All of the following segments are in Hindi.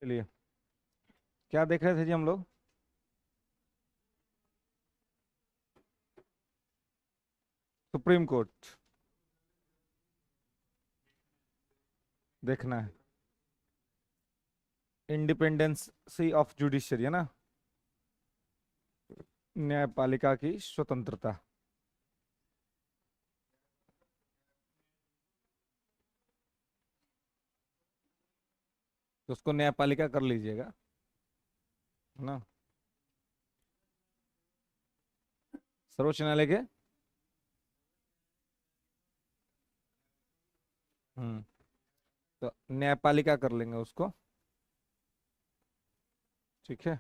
चलिए, क्या देख रहे थे जी हम लोग? सुप्रीम कोर्ट देखना है। इंडिपेंडेंसी ऑफ जुडिशरी है ना, न्यायपालिका की स्वतंत्रता। तो उसको न्यायपालिका कर लीजिएगा, है ना। सर्वोच्च न्यायालय के हम्म तो न्यायपालिका कर लेंगे उसको। ठीक है।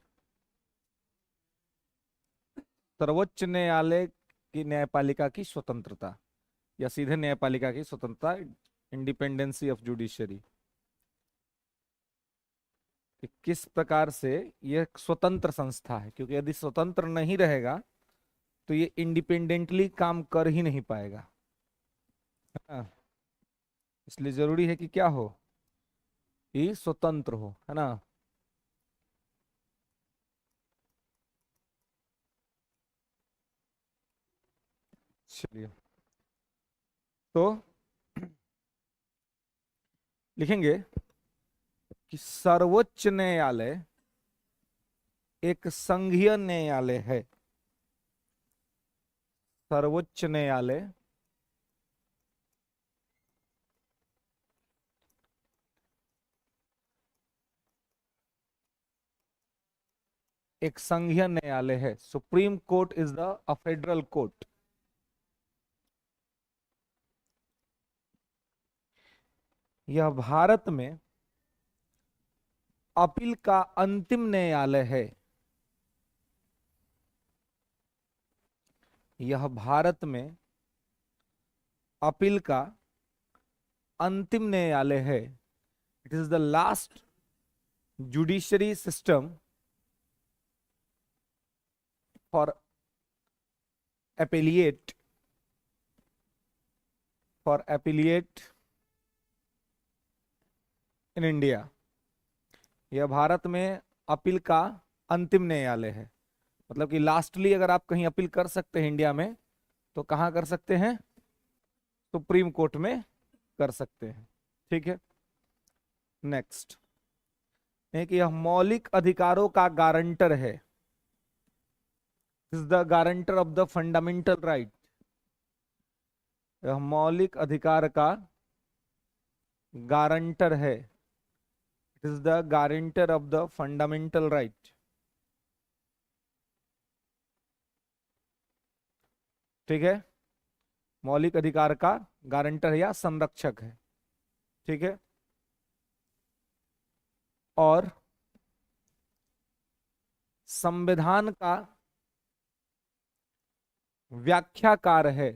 सर्वोच्च न्यायालय की न्यायपालिका की स्वतंत्रता या सीधे न्यायपालिका की स्वतंत्रता, इंडिपेंडेंसी ऑफ जुडिशरी, कि किस प्रकार से यह एक स्वतंत्र संस्था है, क्योंकि यदि स्वतंत्र नहीं रहेगा तो ये इंडिपेंडेंटली काम कर ही नहीं पाएगा। हाँ, इसलिए जरूरी है कि क्या हो, ये स्वतंत्र हो, है ना। चलिए, तो लिखेंगे कि सर्वोच्च न्यायालय एक संघीय न्यायालय है। सर्वोच्च न्यायालय एक संघीय न्यायालय है। Supreme court is the a federal court. यह भारत में अपील का अंतिम न्यायालय है। यह भारत में अपील का अंतिम न्यायालय है। It is the last judiciary system for appellate in India. यह भारत में अपील का अंतिम न्यायालय है। मतलब कि लास्टली अगर आप कहीं अपील कर सकते हैं इंडिया में, तो कहाँ कर सकते हैं? सुप्रीम कोर्ट में कर सकते हैं। ठीक है। नेक्स्ट है कि यह मौलिक अधिकारों का गारंटर है। Is the guarantor of the fundamental right. यह मौलिक अधिकार का गारंटर है। It is the guarantor of the fundamental right. ठीक है। मौलिक अधिकार का गारंटर या संरक्षक है। ठीक है। और संविधान का व्याख्याकार है।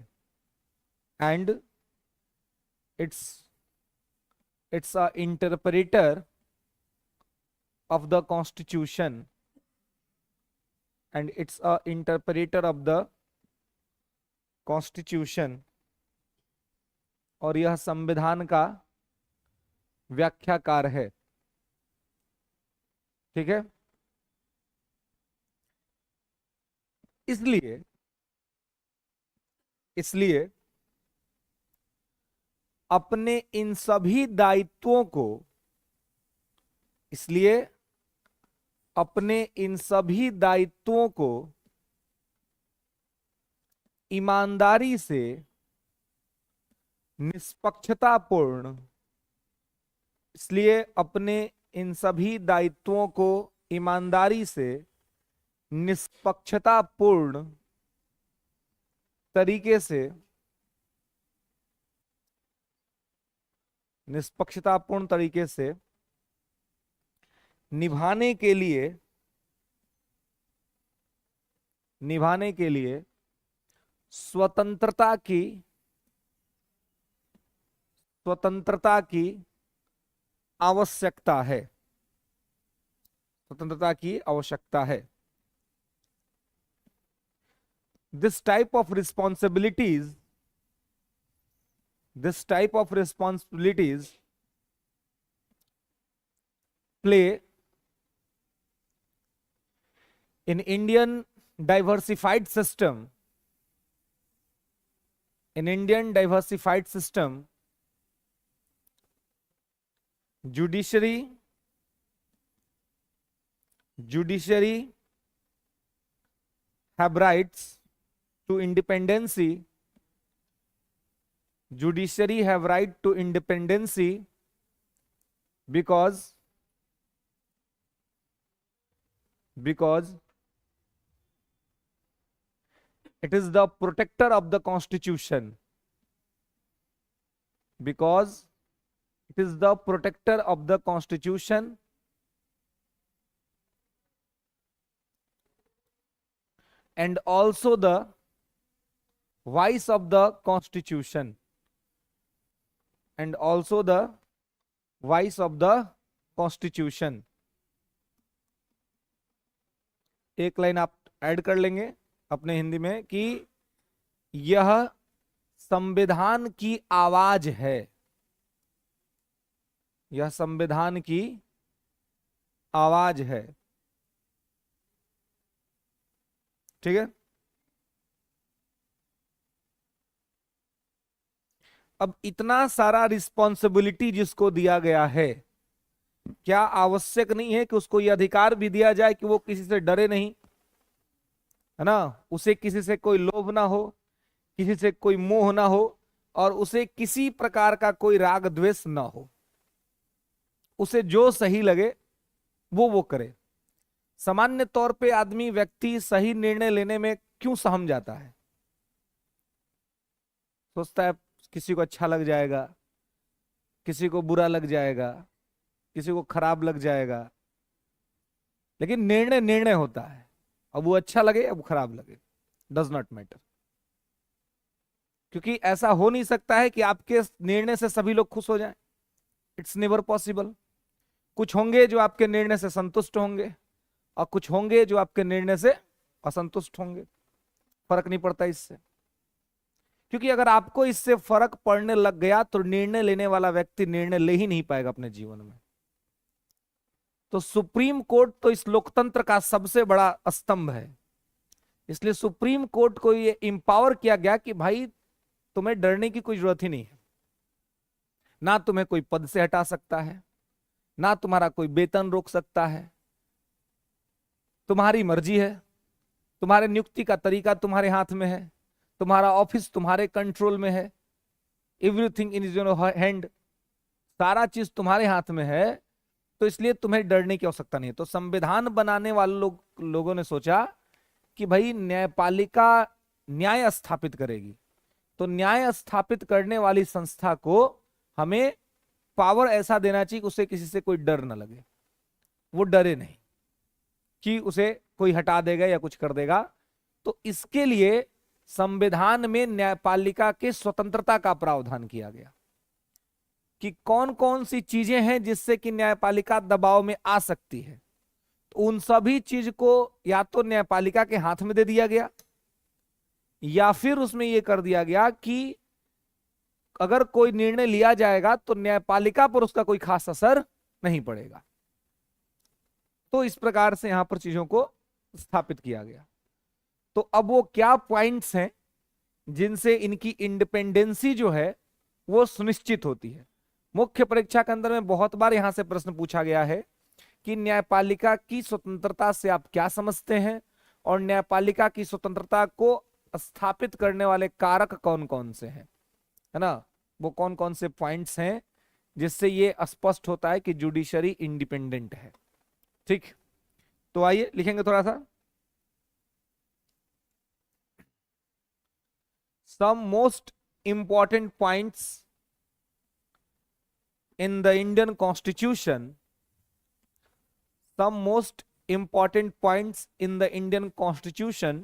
And it's it's a interpreter of the constitution, and it's a interpreter of the constitution। और यह संविधान का व्याख्याकार है। ठीक है। इसलिए इसलिए अपने इन सभी दायित्वों को इसलिए अपने इन सभी दायित्वों को ईमानदारी से, निष्पक्षतापूर्ण इसलिए अपने इन सभी दायित्वों को ईमानदारी से, निष्पक्षतापूर्ण तरीके से निष्पक्षतापूर्ण तरीके से निभाने के लिए स्वतंत्रता की आवश्यकता है। स्वतंत्रता की आवश्यकता है। This type of responsibilities play in Indian diversified system, in Indian diversified system, judiciary have rights to independency. Judiciary have right to independency because it is the protector of the constitution. Because it is the protector of the constitution and also the vice of the constitution, and also the vice of the constitution. एक लाइन आप ऐड कर लेंगे अपने हिंदी में कि यह संविधान की आवाज है, यह संविधान की आवाज है। ठीक है। अब इतना सारा रिस्पॉन्सिबिलिटी जिसको दिया गया है, क्या आवश्यक नहीं है कि उसको यह अधिकार भी दिया जाए कि वो किसी से डरे नहीं, है ना, उसे किसी से कोई लोभ ना हो, किसी से कोई मोह ना हो, और उसे किसी प्रकार का कोई राग द्वेष ना हो, उसे जो सही लगे वो करे। सामान्य तौर पे आदमी व्यक्ति सही निर्णय लेने में क्यों सहम जाता है? सोचता है किसी को अच्छा लग जाएगा, किसी को बुरा लग जाएगा, किसी को खराब लग जाएगा, लेकिन निर्णय होता है। अब वो अच्छा लगे अब खराब लगे, डज नॉट मैटर, क्योंकि ऐसा हो नहीं सकता है कि आपके निर्णय से सभी लोग खुश हो जाएं। It's never possible. कुछ होंगे जो आपके निर्णय से संतुष्ट होंगे और कुछ होंगे जो आपके निर्णय से असंतुष्ट होंगे। फर्क नहीं पड़ता इससे, क्योंकि अगर आपको इससे फर्क पड़ने लग गया तो निर्णय लेने वाला व्यक्ति निर्णय ले ही नहीं पाएगा अपने जीवन में। तो सुप्रीम कोर्ट तो इस लोकतंत्र का सबसे बड़ा स्तंभ है, इसलिए सुप्रीम कोर्ट को ये इंपावर किया गया कि भाई तुम्हें डरने की कोई जरूरत ही नहीं है। ना तुम्हें कोई पद से हटा सकता है, ना तुम्हारा कोई वेतन रोक सकता है, तुम्हारी मर्जी है, तुम्हारे नियुक्ति का तरीका तुम्हारे हाथ में है, तुम्हारा ऑफिस तुम्हारे कंट्रोल में है, एवरीथिंग इन योर हैंड, सारा चीज तुम्हारे हाथ में है, तो इसलिए तुम्हें डरने की आवश्यकता नहीं है। तो संविधान बनाने वाले लोगों ने सोचा कि भाई न्यायपालिका न्याय स्थापित करेगी, तो न्याय स्थापित करने वाली संस्था को हमें पावर ऐसा देना चाहिए कि उसे किसी से कोई डर ना लगे, वो डरे नहीं कि उसे कोई हटा देगा या कुछ कर देगा। तो इसके लिए संविधान में न्यायपालिका के स्वतंत्रता का प्रावधान किया गया कि कौन कौन सी चीजें हैं जिससे कि न्यायपालिका दबाव में आ सकती है। तो उन सभी चीज को या तो न्यायपालिका के हाथ में दे दिया गया, या फिर उसमें यह कर दिया गया कि अगर कोई निर्णय लिया जाएगा तो न्यायपालिका पर उसका कोई खास असर नहीं पड़ेगा। तो इस प्रकार से यहां पर चीजों को स्थापित किया गया। तो अब वो क्या पॉइंट्स हैं जिनसे इनकी इंडिपेंडेंसी जो है वो सुनिश्चित होती है? मुख्य परीक्षा के अंदर में बहुत बार यहां से प्रश्न पूछा गया है कि न्यायपालिका की स्वतंत्रता से आप क्या समझते हैं, और न्यायपालिका की स्वतंत्रता को स्थापित करने वाले कारक कौन कौन से हैं, है ना, वो कौन कौन से पॉइंट्स हैं जिससे ये स्पष्ट होता है कि जुडिशरी इंडिपेंडेंट है। ठीक, तो आइए लिखेंगे थोड़ा सा। Some most important points in the Indian Constitution, some most important points in the Indian Constitution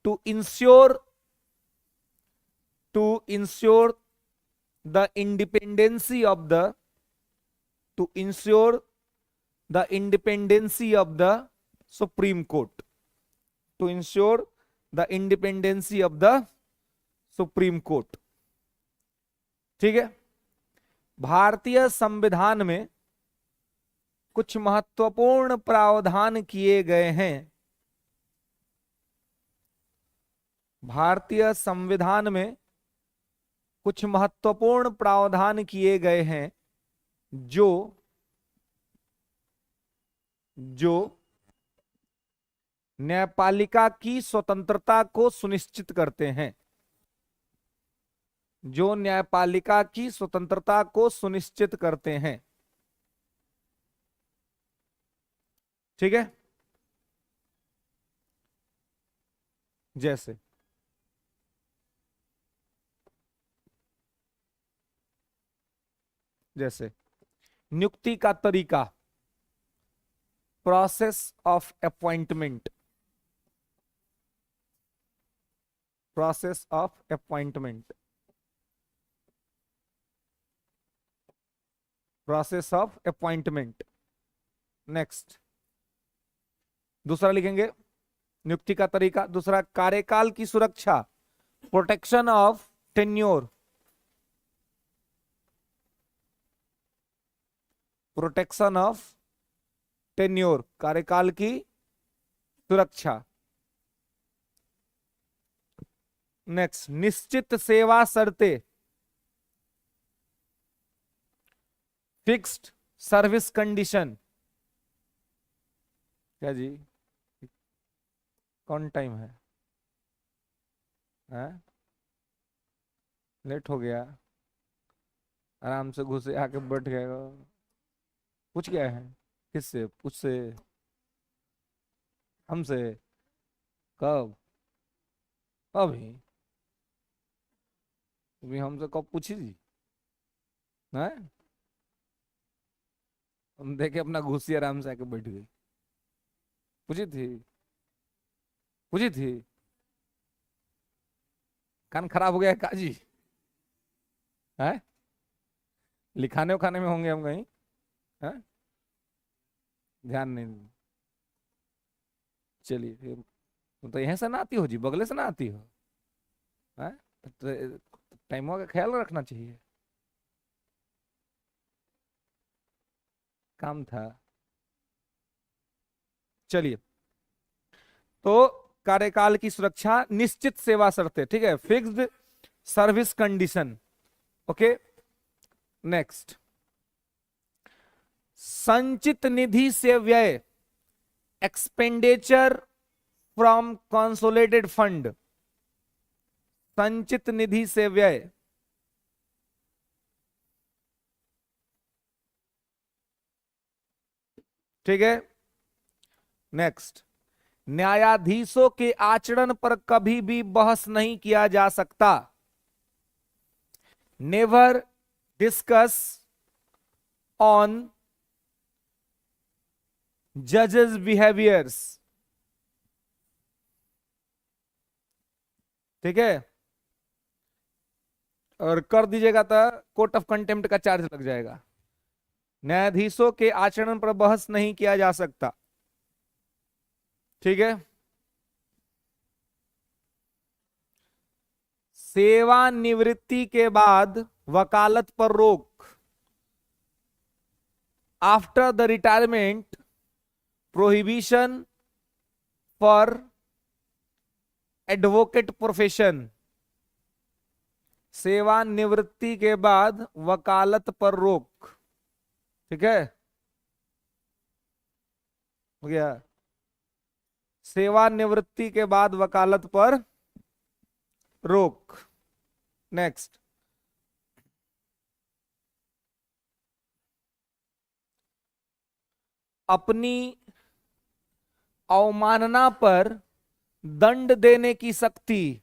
to ensure the independency of the Supreme Court, to ensure the independency of the Supreme Court। ठीक है। भारतीय संविधान में कुछ महत्वपूर्ण प्रावधान किए गए हैं भारतीय संविधान में कुछ महत्वपूर्ण प्रावधान किए गए हैं जो जो न्यायपालिका की स्वतंत्रता को सुनिश्चित करते हैं, जो न्यायपालिका की स्वतंत्रता को सुनिश्चित करते हैं। ठीक है, जैसे जैसे नियुक्ति का तरीका, process of appointment, process of appointment, process of appointment. Next, दूसरा लिखेंगे नियुक्ति का तरीका। दूसरा, कार्यकाल की सुरक्षा, protection of tenure, protection of tenure, कार्यकाल की सुरक्षा। नेक्स्ट, निश्चित सेवा शर्तें, फिक्स्ड सर्विस कंडीशन। क्या जी, कौन टाइम है? लेट हो गया, आराम से घुसे आके बैठ गए। पूछ गया है किससे? पूछसे, हमसे? कब? अभी? अभी हमसे कब पूछी थी? हैं? हम देखे अपना घुसी, आराम से आके बैठ गई। पूछी थी? पूछी थी? कान खराब हो गया है काजी? है? लिखाने उखाने में होंगे हम कहीं? है? ध्यान नहीं। चलिए फिर, तो यहीं से ना आती हो जी, बगले से ना आती हो? है? तो टाइमों का ख्याल रखना चाहिए। काम था। चलिए, तो कार्यकाल की सुरक्षा, निश्चित सेवा शर्तें, ठीक है, fixed service condition. Okay, next, संचित निधि से व्यय, एक्सपेंडिचर फ्रॉम कंसोलिडेटेड फंड, संचित निधि से व्यय। ठीक है, नेक्स्ट, न्यायाधीशों के आचरण पर कभी भी बहस नहीं किया जा सकता, नेवर डिस्कस ऑन जजेस बिहेवियर्स। ठीक है, और कर दीजिएगा तो कोर्ट ऑफ कंटेम्प्ट का चार्ज लग जाएगा। न्यायाधीशों के आचरण पर बहस नहीं किया जा सकता। ठीक है, सेवानिवृत्ति के बाद वकालत पर रोक, after the retirement prohibition for advocate profession, सेवानिवृत्ति के बाद वकालत पर रोक। ठीक है, हो गया, सेवानिवृत्ति के बाद वकालत पर रोक। नेक्स्ट, अपनी अवमानना पर दंड देने की शक्ति,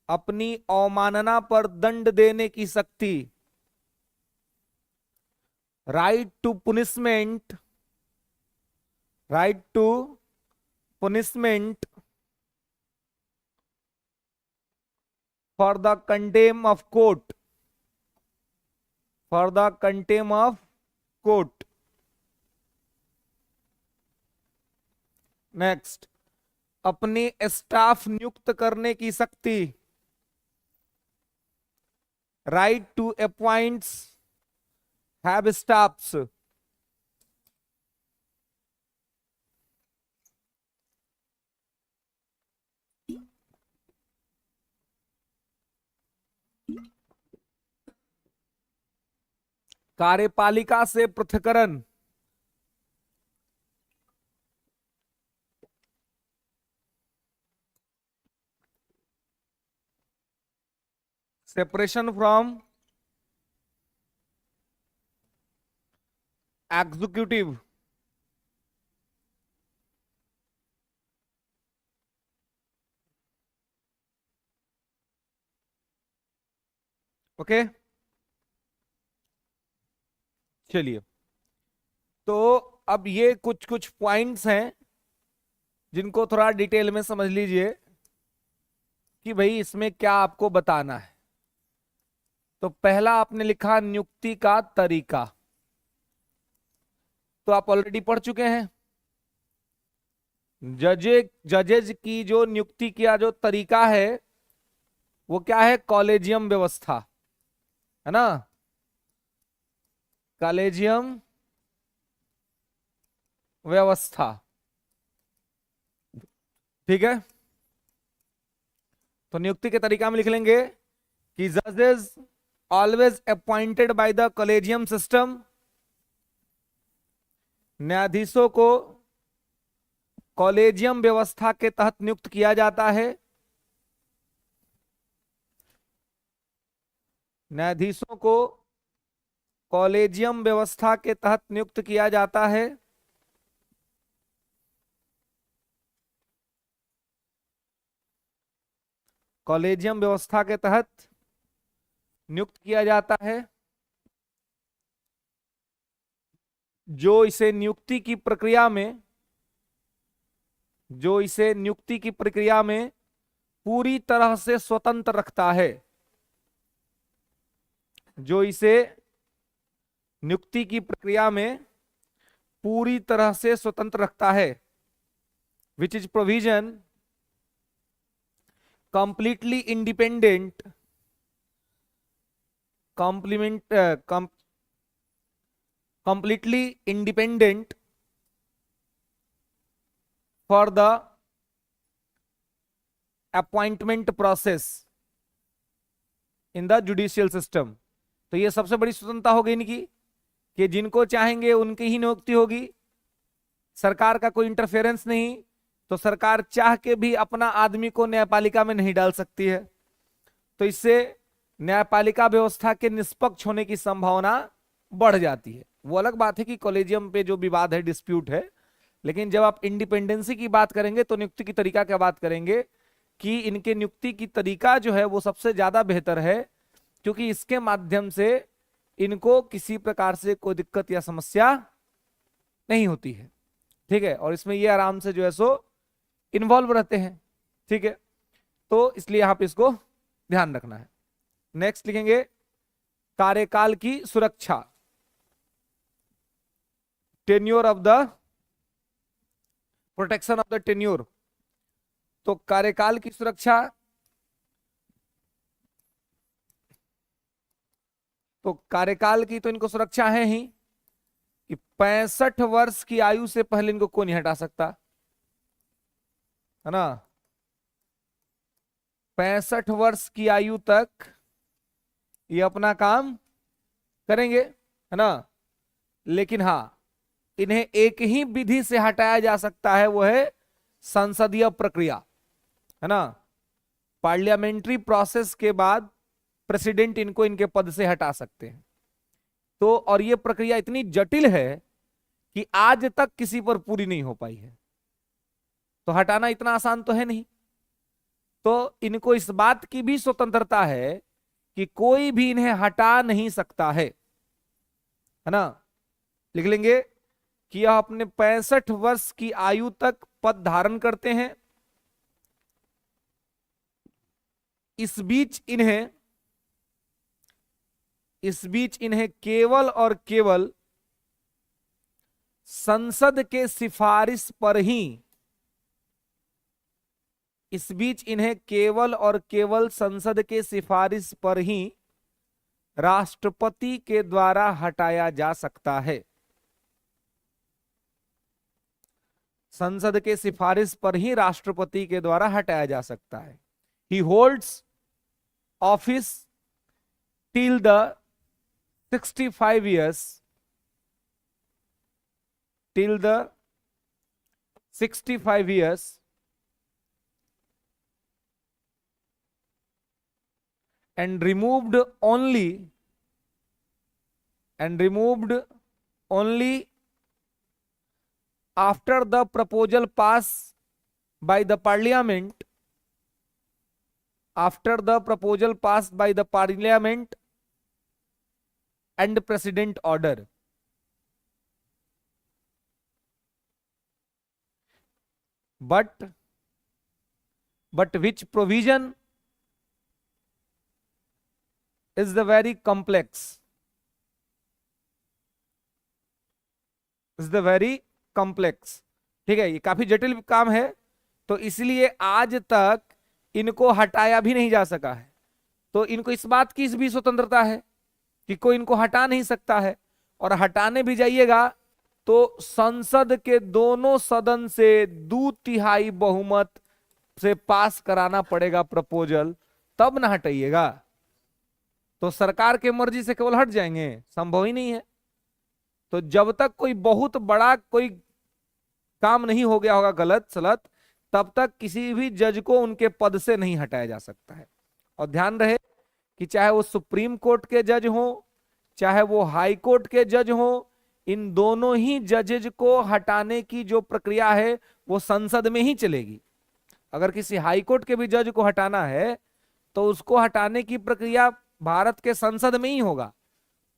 अपनी अवमानना पर दंड देने की शक्ति, right to punishment, right to punishment for the contempt of court, for the contempt of court. Next, अपनी स्टाफ नियुक्त करने की शक्ति, right to appoints have staffs. कार्यपालिका से पृथक्करण, सेपरेशन फ्रॉम एग्जीक्यूटिव, ओके। चलिए, तो अब ये कुछ कुछ पॉइंट्स हैं जिनको थोड़ा डिटेल में समझ लीजिए कि भाई इसमें क्या आपको बताना है। तो पहला आपने लिखा नियुक्ति का तरीका, तो आप ऑलरेडी पढ़ चुके हैं। जजेज की जो नियुक्ति किया जो तरीका है वो क्या है, कॉलेजियम व्यवस्था, है ना, कॉलेजियम व्यवस्था, ठीक है। तो नियुक्ति के तरीका में लिख लेंगे कि जजेस always appointed by the collegium system, न्यायाधीशों को कॉलेजियम व्यवस्था के तहत नियुक्त किया जाता है, न्यायाधीशों को कॉलेजियम व्यवस्था के तहत नियुक्त किया जाता है, कॉलेजियम व्यवस्था के तहत नियुक्त किया जाता है, जो इसे नियुक्ति की प्रक्रिया में, जो इसे नियुक्ति की प्रक्रिया में पूरी तरह से स्वतंत्र रखता है, जो इसे नियुक्ति की प्रक्रिया में पूरी तरह से स्वतंत्र रखता है, which is provision completely independent, completely independent for the appointment process in the judicial system। तो ये सबसे बड़ी स्वतंत्रता हो गई इनकी कि जिनको चाहेंगे उनकी ही नियुक्ति होगी, सरकार का कोई इंटरफेरेंस नहीं। तो सरकार चाह के भी अपना आदमी को न्यायपालिका में नहीं डाल सकती है। तो इससे न्यायपालिका व्यवस्था के निष्पक्ष होने की संभावना बढ़ जाती है। वो अलग बात है कि कॉलेजियम पे जो विवाद है, डिस्प्यूट है, लेकिन जब आप इंडिपेंडेंसी की बात करेंगे तो नियुक्ति की तरीका क्या बात करेंगे कि इनके नियुक्ति की तरीका जो है वो सबसे ज्यादा बेहतर है, क्योंकि इसके माध्यम से इनको किसी प्रकार से कोई दिक्कत या समस्या नहीं होती है, ठीक है। और इसमें ये आराम से जो है सो इन्वॉल्व रहते हैं, ठीक है। तो इसलिए आप इसको ध्यान रखना है। नेक्स्ट लिखेंगे कार्यकाल की सुरक्षा, tenure of the protection of the tenure. तो कार्यकाल की सुरक्षा, तो कार्यकाल की तो इनको सुरक्षा है ही कि 65 वर्ष की आयु से पहले इनको कोई नहीं हटा सकता, है ना। 65 वर्ष की आयु तक ये अपना काम करेंगे, है ना। लेकिन हाँ, इन्हें एक ही विधि से हटाया जा सकता है, वो है संसदीय प्रक्रिया, है ना। पार्लियामेंट्री प्रोसेस के बाद प्रेसिडेंट इनको इनके पद से हटा सकते हैं। तो और ये प्रक्रिया इतनी जटिल है कि आज तक किसी पर पूरी नहीं हो पाई है। तो हटाना इतना आसान तो है नहीं। तो इनको इस बात की भी स्वतंत्रता है कि कोई भी इन्हें हटा नहीं सकता है ना। लिख लेंगे कि यह अपने 65 वर्ष की आयु तक पद धारण करते हैं। इस बीच इन्हें केवल और केवल संसद के सिफारिश पर ही, इस बीच इन्हें केवल और केवल संसद के सिफारिश पर ही राष्ट्रपति के द्वारा हटाया जा सकता है। संसद के सिफारिश पर ही राष्ट्रपति के द्वारा हटाया जा सकता है। ही holds office till the 65 years, till the 65 years and removed only after the proposal passed by the parliament, and president order. But which provision is the very complex, ठीक है, ये काफी जटिल काम है, तो इसलिए आज तक इनको हटाया भी नहीं जा सका है। तो इनको इस बात की भी स्वतंत्रता है कि कोई इनको हटा नहीं सकता है, और हटाने भी जाइएगा तो संसद के दोनों सदन से 2/3 बहुमत से पास कराना पड़ेगा प्रपोजल, तब ना हटाइएगा। तो सरकार के मर्जी से केवल हट जाएंगे, संभव ही नहीं है। तो जब तक कोई बहुत बड़ा कोई काम नहीं हो गया होगा गलत सलत, तब तक किसी भी जज को उनके पद से नहीं हटाया जा सकता है। और ध्यान रहे कि चाहे वो सुप्रीम कोर्ट के जज हो, चाहे वो हाई कोर्ट के जज हो, इन दोनों ही जजेज को हटाने की जो प्रक्रिया है वो संसद में ही चलेगी। अगर किसी हाई कोर्ट के भी जज को हटाना है तो उसको हटाने की प्रक्रिया भारत के संसद में ही होगा,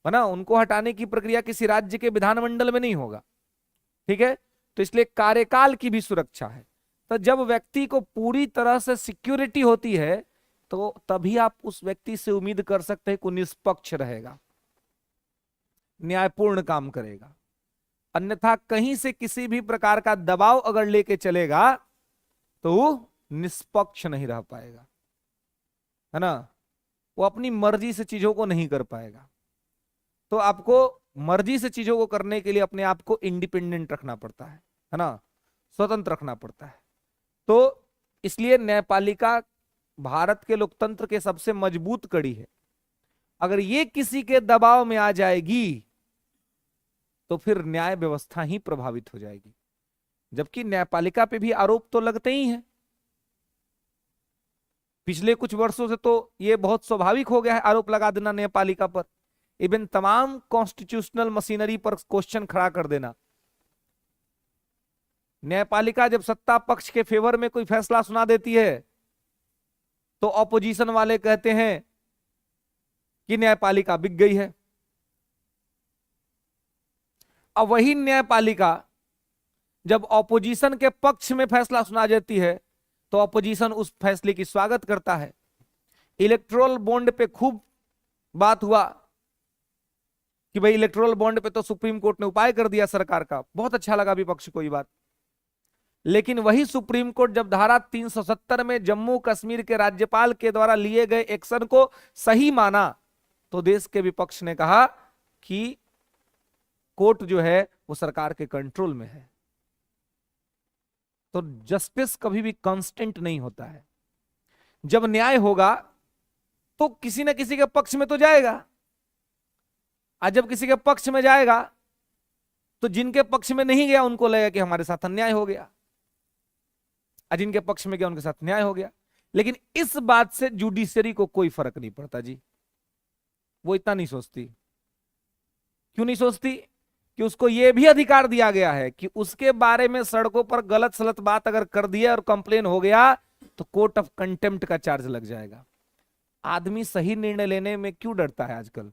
है ना। उनको हटाने की प्रक्रिया किसी राज्य के विधानमंडल में नहीं होगा, ठीक है। तो इसलिए कार्यकाल की भी सुरक्षा है। तो जब व्यक्ति को पूरी तरह से सिक्योरिटी होती है तो तभी आप उस व्यक्ति से उम्मीद कर सकते हैं कि निष्पक्ष रहेगा, न्यायपूर्ण काम करेगा। अन्यथा कहीं से किसी भी प्रकार का दबाव अगर लेके चलेगा तो वो निष्पक्ष नहीं रह पाएगा, है ना। वो अपनी मर्जी से चीजों को नहीं कर पाएगा। तो आपको मर्जी से चीजों को करने के लिए अपने आप को इंडिपेंडेंट रखना पड़ता है ना, स्वतंत्र रखना पड़ता है। तो इसलिए न्यायपालिका भारत के लोकतंत्र के सबसे मजबूत कड़ी है। अगर ये किसी के दबाव में आ जाएगी तो फिर न्याय व्यवस्था ही प्रभावित हो जाएगी। जबकि न्यायपालिका पे भी आरोप तो लगते ही हैं। पिछले कुछ वर्षों से तो ये बहुत स्वाभाविक हो गया है आरोप लगा देना न्यायपालिका पर, इवन तमाम कॉन्स्टिट्यूशनल मशीनरी पर क्वेश्चन खड़ा कर देना। न्यायपालिका जब सत्ता पक्ष के फेवर में कोई फैसला सुना देती है तो ऑपोजिशन वाले कहते हैं कि न्यायपालिका बिक गई है। अब वही न्यायपालिका जब ऑपोजिशन के पक्ष में फैसला सुना देती है तो ऑपोजिशन उस फैसले की स्वागत करता है। इलेक्टोरल बॉन्ड पे खूब बात हुआ कि भाई इलेक्टोरल बॉन्ड पे तो सुप्रीम कोर्ट ने उपाय कर दिया सरकार का, बहुत अच्छा लगा विपक्ष को ये बात। लेकिन वही सुप्रीम कोर्ट जब धारा 370 में जम्मू कश्मीर के राज्यपाल के द्वारा लिए गए एक्शन को सही माना तो देश के विपक्ष ने कहा कि कोर्ट जो है वो सरकार के कंट्रोल में है। तो जस्टिस कभी भी कांस्टेंट नहीं होता है। जब न्याय होगा तो किसी ना किसी के पक्ष में तो जाएगा, और जब किसी के पक्ष में जाएगा तो जिनके पक्ष में नहीं गया उनको लगेगा कि हमारे साथ अन्याय हो गया, और जिनके पक्ष में गया उनके साथ न्याय हो गया। लेकिन इस बात से जुडिशरी को कोई फर्क नहीं पड़ता जी, वो इतना नहीं सोचती। क्यों नहीं सोचती? कि उसको यह भी अधिकार दिया गया है कि उसके बारे में सड़कों पर गलत सलत बात अगर कर दिया और कंप्लेन हो गया तो कोर्ट ऑफ कंटेम्प्ट का चार्ज लग जाएगा। आदमी सही निर्णय लेने में क्यों डरता है आजकल?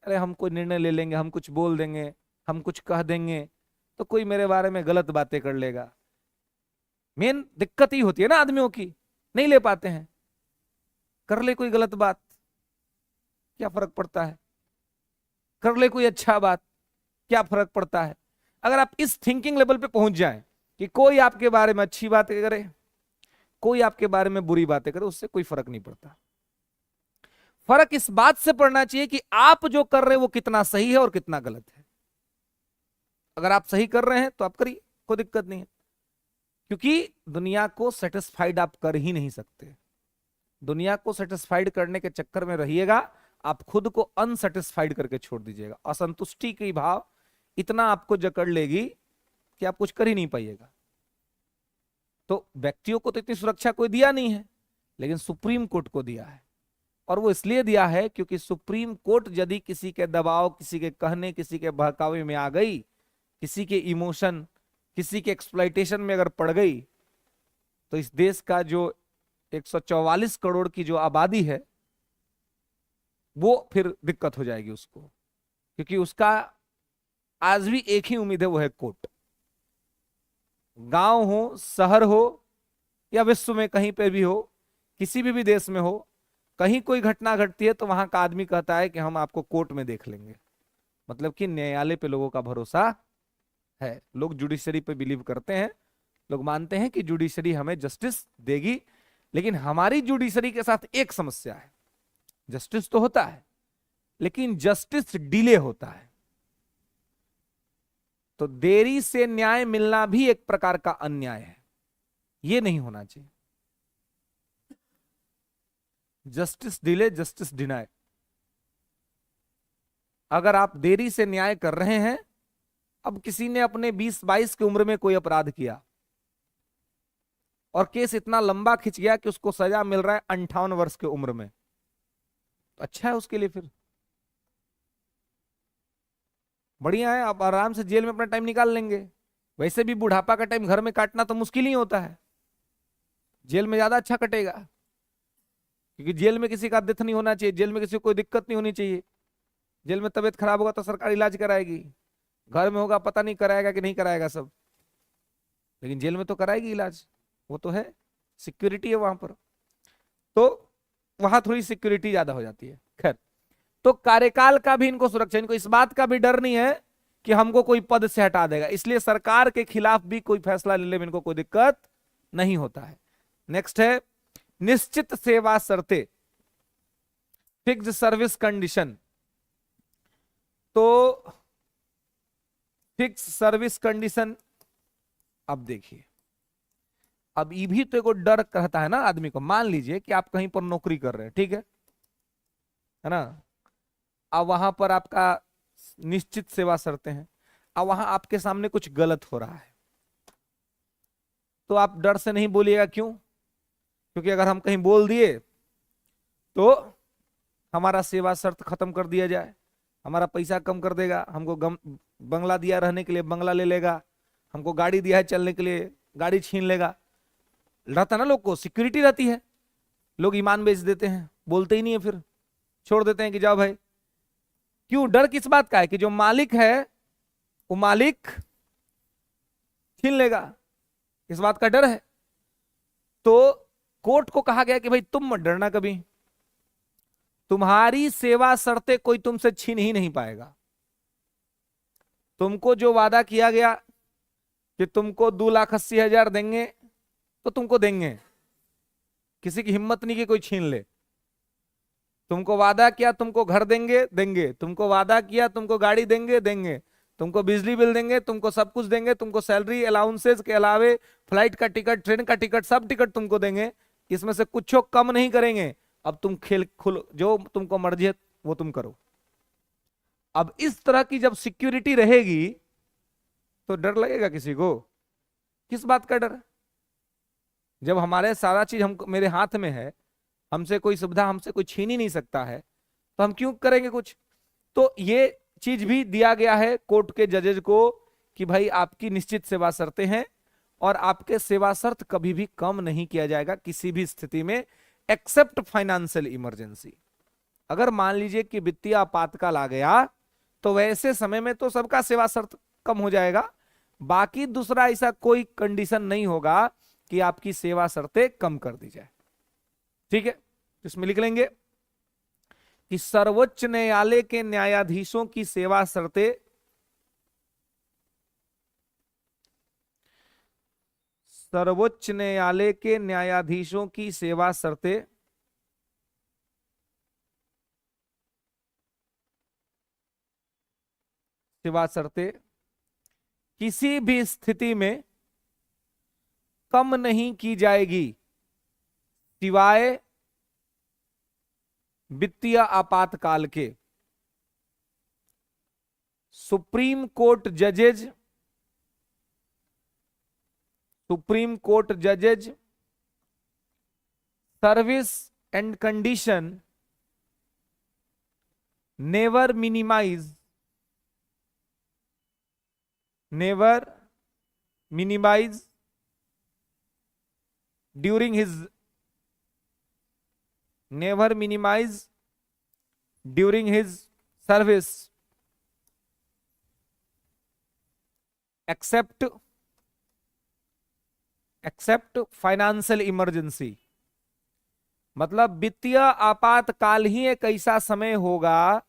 अरे हम कोई निर्णय ले लेंगे, हम कुछ बोल देंगे, हम कुछ कह देंगे तो कोई मेरे बारे में गलत बातें कर लेगा। मेन दिक्कत ही होती है ना आदमियों की, नहीं ले पाते हैं। कर ले कोई गलत बात, क्या फर्क पड़ता है? कर ले कोई अच्छा बात, क्या फर्क पड़ता है? अगर आप इस थिंकिंग लेवल पे पहुंच जाएं कि कोई आपके बारे में अच्छी बातें करे, कोई आपके बारे में बुरी बातें करे, उससे कोई फर्क नहीं पड़ता। फर्क इस बात से पड़ना चाहिए कि आप जो कर रहे हैं वो कितना सही है और कितना गलत है। अगर आप सही कर रहे हैं तो आप करिए, कोई दिक्कत नहीं है। क्योंकि दुनिया को सेटिस्फाइड आप कर ही नहीं सकते। दुनिया को सेटिस्फाइड करने के चक्कर में रहिएगा, आप खुद को अनसेटिस्फाइड करके छोड़ दीजिएगा। असंतुष्टि की भाव इतना आपको जकड़ लेगी कि आप कुछ कर ही नहीं पाइएगा। तो व्यक्तियों को तो इतनी सुरक्षा कोई दिया नहीं है, लेकिन सुप्रीम कोर्ट को दिया है। और वो इसलिए दिया है क्योंकि सुप्रीम कोर्ट यदि किसी के दबाव, किसी के कहने, किसी के बहकावे में आ गई, किसी के इमोशन, किसी के एक्सप्लॉइटेशन में अगर पड़ गई, तो इस देश का जो 144 करोड़ की जो आबादी है वो फिर दिक्कत हो जाएगी उसको। क्योंकि उसका आज भी एक ही उम्मीद है, वो है कोर्ट। गांव हो, शहर हो या विश्व में कहीं पे भी हो, किसी भी देश में हो, कहीं कोई घटना घटती है तो वहां का आदमी कहता है कि हम आपको कोर्ट में देख लेंगे। मतलब कि न्यायालय पे लोगों का भरोसा है। लोग जुडिशरी पे बिलीव करते हैं, लोग मानते हैं कि जुडिशरी हमें जस्टिस देगी। लेकिन हमारी जुडिशरी के साथ एक समस्या है, जस्टिस तो होता है लेकिन जस्टिस डिले होता है। तो देरी से न्याय मिलना भी एक प्रकार का अन्याय है, ये नहीं होना चाहिए। Justice delay, justice deny. अगर आप देरी से न्याय कर रहे हैं, अब किसी ने अपने 20-22 की उम्र में कोई अपराध किया और केस इतना लंबा खिंच गया कि उसको सजा मिल रहा है 58 वर्ष की उम्र में, तो अच्छा है उसके लिए, फिर बढ़िया है, आप आराम से जेल में अपना टाइम निकाल लेंगे। वैसे भी बुढ़ापा का टाइम घर में काटना तो मुश्किल ही होता है, जेल में ज्यादा अच्छा कटेगा। क्योंकि जेल में किसी का डेथ नहीं होना चाहिए, जेल में किसी को कोई दिक्कत नहीं होनी चाहिए। जेल में तबीयत खराब होगा तो सरकार इलाज कराएगी, घर में होगा पता नहीं कराएगा कि नहीं कराएगा सब, लेकिन जेल में तो कराएगी इलाज, वो तो है, सिक्योरिटी है वहां पर। तो वहां थोड़ी सिक्योरिटी ज्यादा हो जाती है। खैर, तो कार्यकाल का भी इनको सुरक्षा, इनको इस बात का भी डर नहीं है कि हमको कोई पद से हटा देगा, इसलिए सरकार के खिलाफ भी कोई फैसला लेने में इनको कोई दिक्कत नहीं होता है। नेक्स्ट है निश्चित सेवा शर्तें, फिक्स्ड सर्विस कंडीशन। तो फिक्स सर्विस कंडीशन, अब देखिए, अब ये भी तो एक डर कहता है ना आदमी को। मान लीजिए कि आप कहीं पर नौकरी कर रहे हैं, ठीक है ना, अब वहां पर आपका निश्चित सेवा शर्तें हैं, अब वहां आपके सामने कुछ गलत हो रहा है, तो आप डर से नहीं बोलिएगा। क्यों? क्योंकि अगर हम कहीं बोल दिए तो हमारा सेवा शर्त खत्म कर दिया जाए, हमारा पैसा कम कर देगा, हमको बंगला दिया रहने के लिए बंगला ले लेगा, हमको गाड़ी दिया है चलने के लिए गाड़ी छीन लेगा। रहता ना, लोग को सिक्योरिटी रहती है, लोग ईमान बेच देते हैं, बोलते ही नहीं है, फिर छोड़ देते हैं कि जाओ भाई। क्यों? डर किस बात का है कि जो मालिक है वो मालिक छीन लेगा, इस बात का डर है। तो कोर्ट को कहा गया कि भाई तुम मत डरना, कभी तुम्हारी सेवा शर्तें कोई तुमसे छीन ही नहीं पाएगा। तुमको जो वादा किया गया कि तुमको 2,80,000 देंगे तो तुमको देंगे, किसी की हिम्मत नहीं कि कोई छीन ले। तुमको वादा किया तुमको घर देंगे देंगे, तुमको वादा किया तुमको गाड़ी देंगे देंगे, तुमको बिजली बिल देंगे, तुमको सब कुछ देंगे, तुमको सैलरी अलाउंसेस के अलावे फ्लाइट का टिकट, ट्रेन का टिकट, सब टिकट तुमको देंगे, इसमें से कुछ कम नहीं करेंगे। अब तुम खेल खुल, जो तुमको मर्जी है वो तुम करो। अब इस तरह की जब सिक्योरिटी रहेगी तो डर लगेगा किसी को? किस बात का डर? जब हमारे सारा चीज हम मेरे हाथ में है, हमसे कोई सुविधा हमसे कोई छीन ही नहीं सकता है, तो हम क्यों करेंगे कुछ? तो ये चीज भी दिया गया है कोर्ट के जजेज को कि भाई आपकी निश्चित सेवा शर्तें हैं और आपके सेवा शर्त कभी भी कम नहीं किया जाएगा किसी भी स्थिति में, एक्सेप्ट फाइनेंशियल इमरजेंसी। अगर मान लीजिए कि वित्तीय आपातकाल आ गया तो वैसे समय में तो सबका सेवा शर्त कम हो जाएगा, बाकी दूसरा ऐसा कोई कंडीशन नहीं होगा कि आपकी सेवा शर्तें कम कर दी जाए। ठीक है, इसमें लिख लेंगे कि सर्वोच्च न्यायालय के न्यायाधीशों की सेवा शर्तें सर्वोच्च न्यायालय के न्यायाधीशों की सेवा शर्तें किसी भी स्थिति में कम नहीं की जाएगी सिवाय वित्तीय आपातकाल के supreme court जजेज, supreme court जजेज service and condition never minimise, never minimise during his, never minimise during his service accept, accept financial emergency. मतलब वित्तीय आपातकाल ही एक ऐसा समय होगा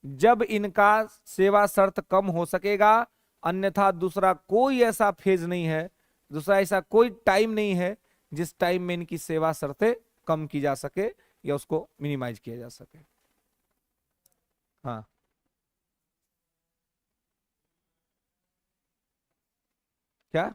जब इनका सेवा शर्त कम हो सकेगा, अन्यथा दूसरा कोई ऐसा फेज नहीं है, दूसरा ऐसा कोई टाइम नहीं है जिस टाइम में इनकी सेवा शर्तें कम की जा सके या उसको मिनिमाइज किया जा सके। हाँ, क्या?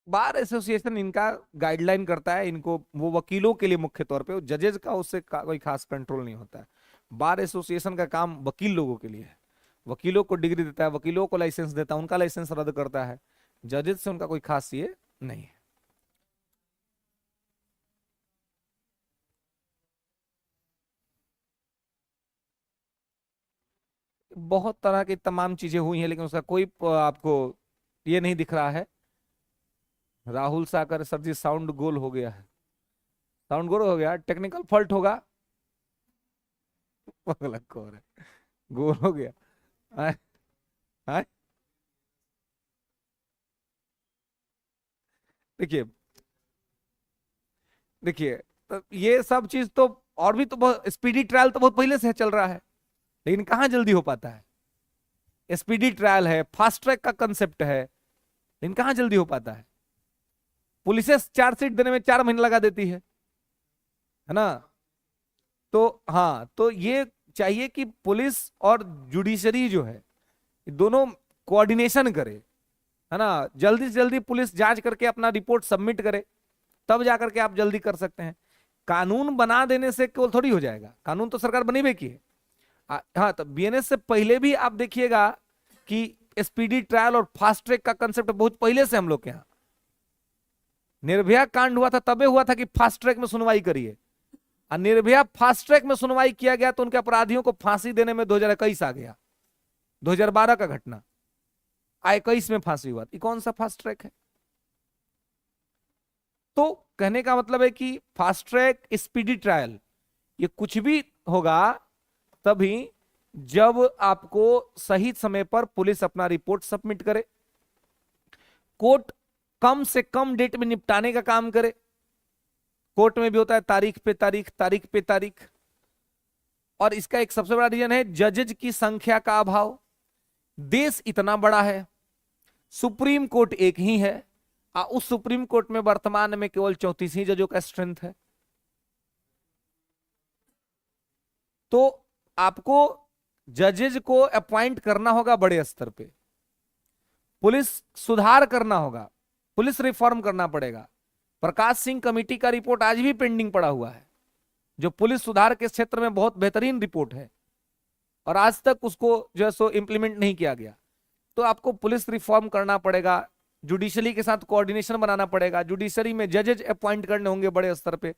बार एसोसिएशन इनका गाइडलाइन करता है इनको, वो वकीलों के लिए मुख्य तौर पे, जजेस का उससे कोई खास कंट्रोल नहीं होता है। बार एसोसिएशन का काम वकील लोगों के लिए है, वकीलों को डिग्री देता है, वकीलों को लाइसेंस देता है, उनका लाइसेंस रद्द करता है। जजेस से उनका कोई खास ये नहीं है। बहुत तरह की तमाम चीजें हुई हैं, लेकिन उसका कोई आपको ये नहीं दिख रहा है। राहुल साकर सर जी, साउंड गोल हो गया है, साउंड गोल हो गया, टेक्निकल फॉल्ट होगा। पगला कौन है, गोल हो गया। आय, आय, देखिए, देखिए, तो ये सब चीज तो, और भी तो बहुत स्पीडी ट्रायल तो बहुत पहले से चल रहा है, लेकिन कहाँ जल्दी हो पाता है। स्पीडी ट्रायल है, फास्ट ट्रैक का कंसेप्ट है, लेकिन कहाँ जल्दी हो पाता है। पुलिस चार्जशीट देने में 4 महीने लगा देती है ना। तो हाँ, तो ये चाहिए कि पुलिस और जुडिशरी जो है, ये दोनों कोऑर्डिनेशन करे, है ना। जल्दी से जल्दी पुलिस जांच करके अपना रिपोर्ट सबमिट करे, तब जाकर के आप जल्दी कर सकते हैं। कानून बना देने से केवल थोड़ी हो जाएगा, कानून तो सरकार बनी हुई की है। हाँ, तो बीएनएस से पहले भी आप देखिएगा कि स्पीडी ट्रायल और फास्ट ट्रैक का कंसेप्ट बहुत पहले से हम लोग के यहाँ, निर्भया कांड हुआ था तबे हुआ था कि फास्ट ट्रैक में सुनवाई करिए, और निर्भया फास्ट ट्रैक में सुनवाई किया गया तो उनके अपराधियों को फांसी देने में 2021 आ गया, 2012 का घटना, 21 में फांसी हुआ। ये कौन सा फास्ट ट्रैक है? तो कहने का मतलब है कि फास्ट ट्रैक, स्पीडी ट्रायल, ये कुछ भी होगा तभी जब आपको सही समय पर पुलिस अपना रिपोर्ट सबमिट करे। कोर्ट कम से कम डेट में निपटाने का काम करे। कोर्ट में भी होता है तारीख पे तारीख, तारीख पे तारीख। और इसका एक सबसे बड़ा रीजन है जजेज की संख्या का अभाव। देश इतना बड़ा है, सुप्रीम कोर्ट एक ही है, उस सुप्रीम कोर्ट में वर्तमान में केवल 34 ही जजों का स्ट्रेंथ है। तो आपको जजेज को अपॉइंट करना होगा बड़े स्तर पे, पुलिस सुधार करना होगा, पुलिस रिफॉर्म करना पड़ेगा। प्रकाश सिंह कमेटी का रिपोर्ट आज भी पेंडिंग पड़ा हुआ है, जो पुलिस सुधार के क्षेत्र में बहुत बेहतरीन रिपोर्ट है, और आज तक उसको जो है सो इंप्लीमेंट नहीं किया गया। तो आपको पुलिस रिफॉर्म करना पड़ेगा, जुडिशरी के साथ कोऑर्डिनेशन बनाना पड़ेगा, जुडिशरी में जजेज अपॉइंट करने होंगे बड़े स्तर पे,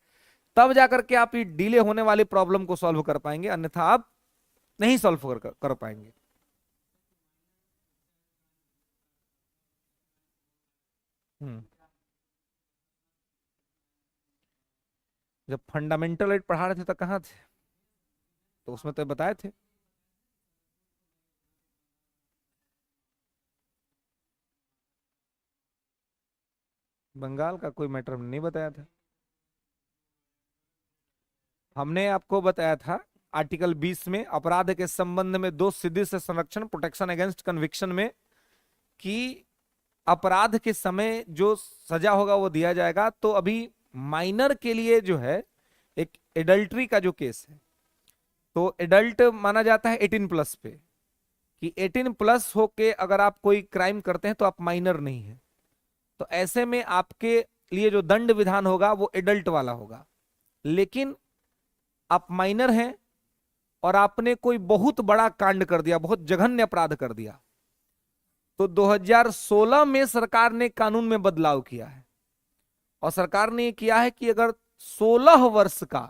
तब जाकर के आप ये डिले होने वाली प्रॉब्लम को सॉल्व कर पाएंगे, अन्यथा आप नहीं सॉल्व कर पाएंगे। जब फंडामेंटल राइट पढ़ा रहे थे तो कहाँ थे? तो उसमें तो बताए थे। बंगाल का कोई मैटर नहीं बताया था। हमने आपको बताया था आर्टिकल 20 में अपराध के संबंध में दोष सिद्धि से संरक्षण, प्रोटेक्शन अगेंस्ट कन्विक्शन में, कि अपराध के समय जो सजा होगा वो दिया जाएगा। तो अभी माइनर के लिए जो है एक एडल्ट्री का जो केस है, तो एडल्ट माना जाता है 18 प्लस पे, कि 18 प्लस होके अगर आप कोई क्राइम करते हैं तो आप माइनर नहीं है। तो ऐसे में आपके लिए जो दंड विधान होगा वो एडल्ट वाला होगा। लेकिन आप माइनर हैं और आपने कोई बहुत बड़ा कांड कर दिया, बहुत जघन्य अपराध कर दिया, तो 2016 में सरकार ने कानून में बदलाव किया है, और सरकार ने ये किया है कि अगर 16 वर्ष का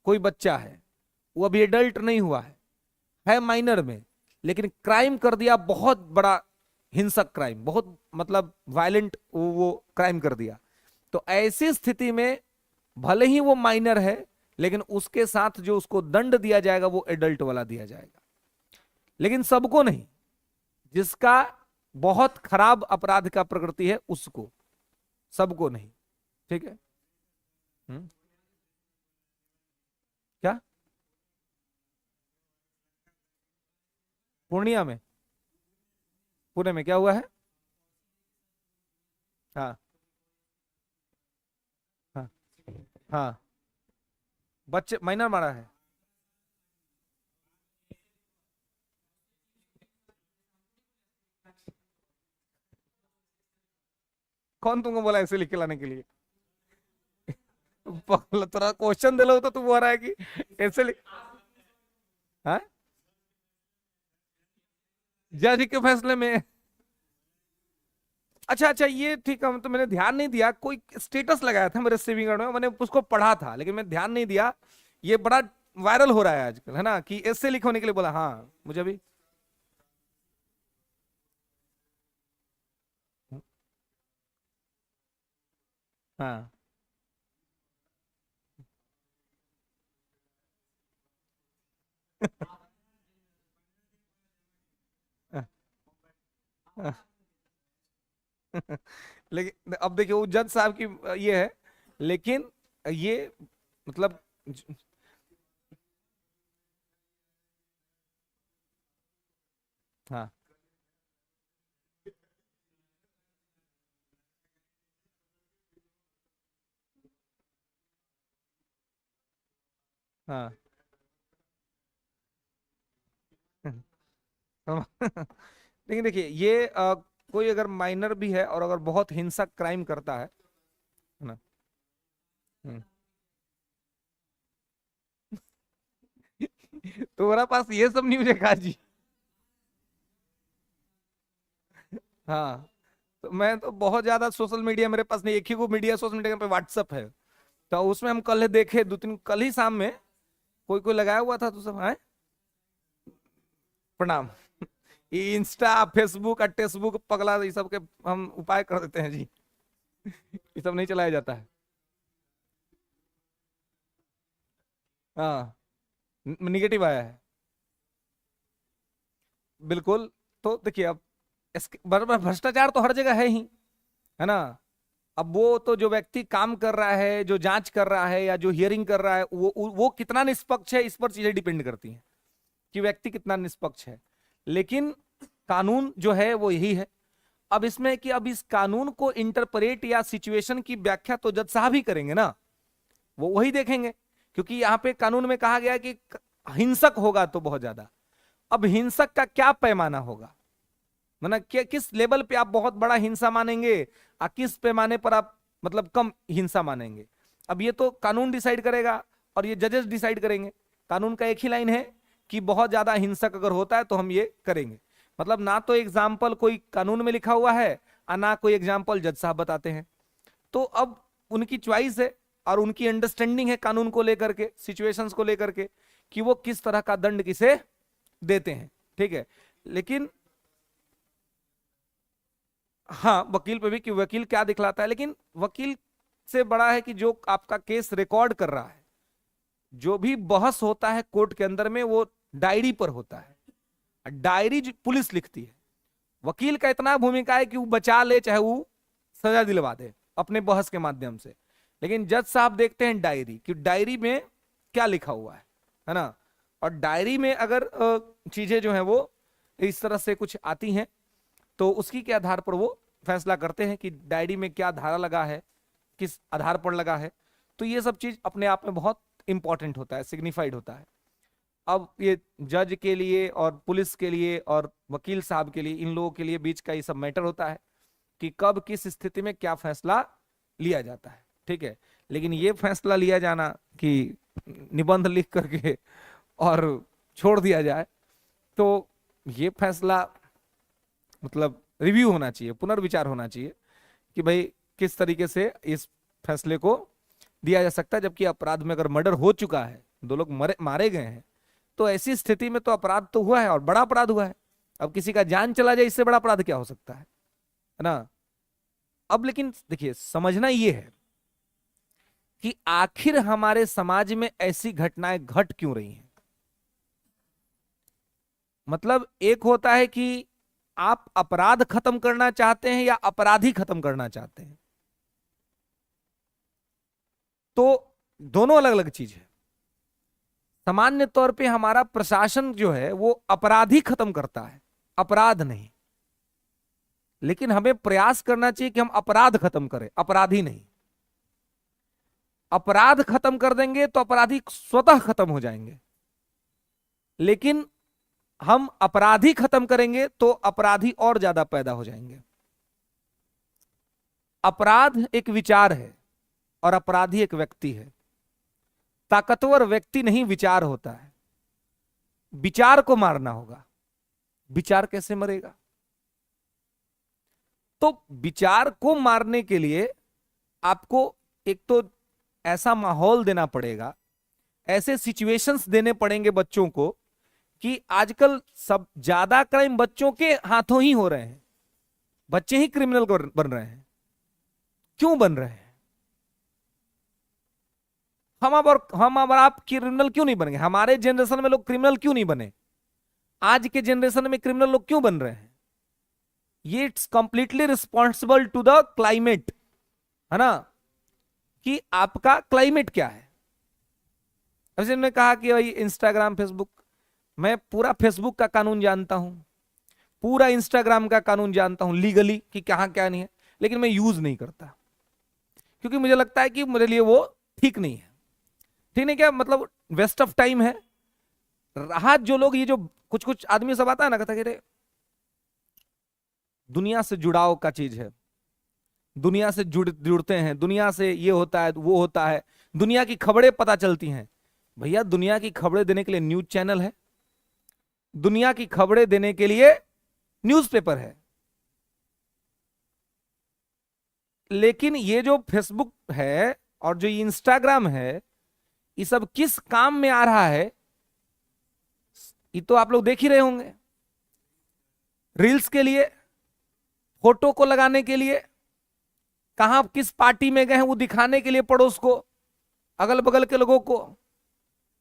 कोई बच्चा है, वो अभी एडल्ट नहीं हुआ है माइनर में, लेकिन क्राइम कर दिया, बहुत बड़ा हिंसक क्राइम, बहुत मतलब वायलेंट वो क्राइम कर दिया, तो ऐसी स्थिति में भले ही वो माइनर है, लेकिन उसके साथ जो उसको दंड दिया जाएगा वो एडल्ट वाला दिया जाएगा। लेकिन सबको नहीं, जिसका बहुत खराब अपराध का प्रकृति है उसको, सबको नहीं। ठीक है। क्या पूर्णिया में, पुणे में क्या हुआ है? हाँ हाँ हाँ, बच्चे माइनर मारा है। कौन तुमको बोला ऐसे लिख के लाने के लिए? थोड़ा क्वेश्चन दिलो तो तू बोल रहा है कि ऐसे लिख। हाँ, जज के फैसले में। अच्छा अच्छा, ये ठीक है, तो मैंने ध्यान नहीं दिया, कोई स्टेटस लगाया था मेरे सेविंग अकाउंट में, मैंने उसको पढ़ा था, लेकिन मैं ध्यान नहीं दिया। ये बड़ा वायरल हो रहा है आजकल, है ना, कि ऐसे लिखने के लिए बोला। हाँ, मुझे भी। हाँ लेकिन अब देखिए वो जज साहब की ये है, लेकिन ये मतलब हाँ हाँ। लेकिन देखिए ये कोई अगर माइनर भी है और अगर बहुत हिंसक क्राइम करता है ना। हम्म। तुम्हारा पास ये सब न्यूज है काजी? हाँ, तो मैं तो बहुत ज्यादा सोशल मीडिया मेरे पास नहीं, एक ही को मीडिया सोशल मीडिया पे व्हाट्सअप है, तो उसमें हम कल देखे, दो तीन कल ही शाम में कोई कोई लगाया हुआ था, तो सब है प्रणाम। ये इंस्टा फेसबुक और टेक्सबुक पगला, ये सब के हम उपाय कर देते हैं जी। ये सब नहीं चलाया जाता है। हाँ, निगेटिव आया है, बिल्कुल। तो देखिए अब भ्रष्टाचार तो हर जगह है ना। अब वो तो जो व्यक्ति काम कर रहा है, जो जांच कर रहा है या जो हियरिंग कर रहा है, वो कितना निष्पक्ष है, इस पर चीजें डिपेंड करती हैं कि व्यक्ति कितना निष्पक्ष है। लेकिन कानून जो है वो यही है। अब इसमें कि अब इस कानून को इंटरप्रेट या सिचुएशन की व्याख्या तो जज साहब ही करेंगे ना, वो वही देखेंगे, क्योंकि यहाँ पे कानून में कहा गया कि हिंसक होगा तो बहुत ज्यादा। अब हिंसक का क्या पैमाना होगा, मतलब किस लेवल पे आप बहुत बड़ा हिंसा मानेंगे और किस पैमाने पर आप मतलब कम हिंसा मानेंगे, अब ये तो कानून डिसाइड करेगा और ये जजेस डिसाइड करेंगे। कानून का एक ही लाइन है कि बहुत ज्यादा हिंसक अगर होता है तो हम ये करेंगे। मतलब ना तो एग्जाम्पल कोई कानून में लिखा हुआ है और ना कोई एग्जाम्पल जज साहब बताते हैं। तो अब उनकी च्वाइस है और उनकी अंडरस्टैंडिंग है कानून को लेकर के, सिचुएशंस को लेकर के, कि वो किस तरह का दंड किसे देते हैं। ठीक है, लेकिन हाँ वकील पे भी कि वकील क्या दिखलाता है, लेकिन वकील से बड़ा है कि जो आपका केस रिकॉर्ड कर रहा है, जो भी बहस होता है कोर्ट के अंदर में वो डायरी पर होता है। डायरी पुलिस लिखती है, वकील का इतना भूमिका है कि वो बचा ले चाहे वो सजा दिलवा दे अपने बहस के माध्यम से। लेकिन जज साहब देखते हैं डायरी, कि डायरी में क्या लिखा हुआ है ना। और डायरी में अगर चीजें जो है वो इस तरह से कुछ आती हैं तो उसकी के आधार पर वो फैसला करते हैं कि डायरी में क्या धारा लगा है, किस आधार पर लगा है। तो ये सब चीज अपने आप में बहुत इंपॉर्टेंट होता है, सिग्निफाइड होता है। अब ये जज के लिए और पुलिस के लिए और वकील साहब के लिए, इन लोगों के लिए बीच का ये सब मैटर होता है कि कब किस स्थिति में क्या फैसला लिया जाता है। ठीक है, लेकिन ये फैसला लिया जाना कि निबंध लिख करके और छोड़ दिया जाए, तो ये फैसला मतलब रिव्यू होना चाहिए, पुनर्विचार होना चाहिए कि भाई किस तरीके से इस फैसले को दिया जा सकता है। जबकि अपराध में अगर मर्डर हो चुका है, 2 लोग मारे गए हैं, तो ऐसी स्थिति में तो अपराध तो हुआ है और बड़ा अपराध हुआ है। अब किसी का जान चला जाए, इससे बड़ा अपराध क्या हो सकता है ना। अब लेकिन देखिए समझना ये है कि आखिर हमारे समाज में ऐसी घटनाएं घट क्यों रही हैं। मतलब एक होता है कि आप अपराध खत्म करना चाहते हैं या अपराधी खत्म करना चाहते हैं, तो दोनों अलग अलग चीज है। सामान्य तौर पे हमारा प्रशासन जो है वो अपराधी खत्म करता है, अपराध नहीं। लेकिन हमें प्रयास करना चाहिए कि हम अपराध खत्म करें, अपराधी नहीं। अपराध खत्म कर देंगे तो अपराधी स्वतः खत्म हो जाएंगे, लेकिन हम अपराधी खत्म करेंगे तो अपराधी और ज्यादा पैदा हो जाएंगे। अपराध एक विचार है और अपराधी एक व्यक्ति है। ताकतवर व्यक्ति नहीं, विचार होता है। विचार को मारना होगा, विचार कैसे मरेगा। तो विचार को मारने के लिए आपको एक तो ऐसा माहौल देना पड़ेगा, ऐसे सिचुएशंस देने पड़ेंगे बच्चों को कि आजकल सब ज्यादा क्राइम बच्चों के हाथों ही हो रहे हैं, बच्चे ही क्रिमिनल बन रहे हैं। क्यों बन रहे हैं? हम अब आप क्रिमिनल क्यों नहीं बनेंगे? हमारे जनरेशन में लोग क्रिमिनल क्यों नहीं बने? आज के जनरेशन में क्रिमिनल लोग क्यों बन रहे हैं? ये it's completely responsible to the climate, है ना, कि आपका क्लाइमेट क्या है। अब ने कहा कि भाई इंस्टाग्राम फेसबुक, मैं पूरा फेसबुक का कानून जानता हूं, पूरा इंस्टाग्राम का कानून जानता हूं लीगली कि कहां क्या नहीं है, लेकिन मैं यूज नहीं करता क्योंकि मुझे लगता है कि मेरे लिए वो ठीक नहीं है। ठीक नहीं क्या मतलब वेस्ट ऑफ टाइम है। राहत जो लोग, ये जो कुछ कुछ आदमी सब आता है ना, कहता है दुनिया से जुड़ाव का चीज है, दुनिया से जुड़ते हैं, दुनिया से ये होता है वो होता है, दुनिया की खबरें पता चलती हैं। भैया दुनिया की खबरें देने के लिए न्यूज चैनल है, दुनिया की खबरें देने के लिए न्यूज़पेपर है। लेकिन ये जो फेसबुक है और जो इंस्टाग्राम है, ये सब किस काम में आ रहा है ये तो आप लोग देख ही रहे होंगे। रील्स के लिए, फोटो को लगाने के लिए, कहां किस पार्टी में गए हैं वो दिखाने के लिए पड़ोस को, अगल बगल के लोगों को।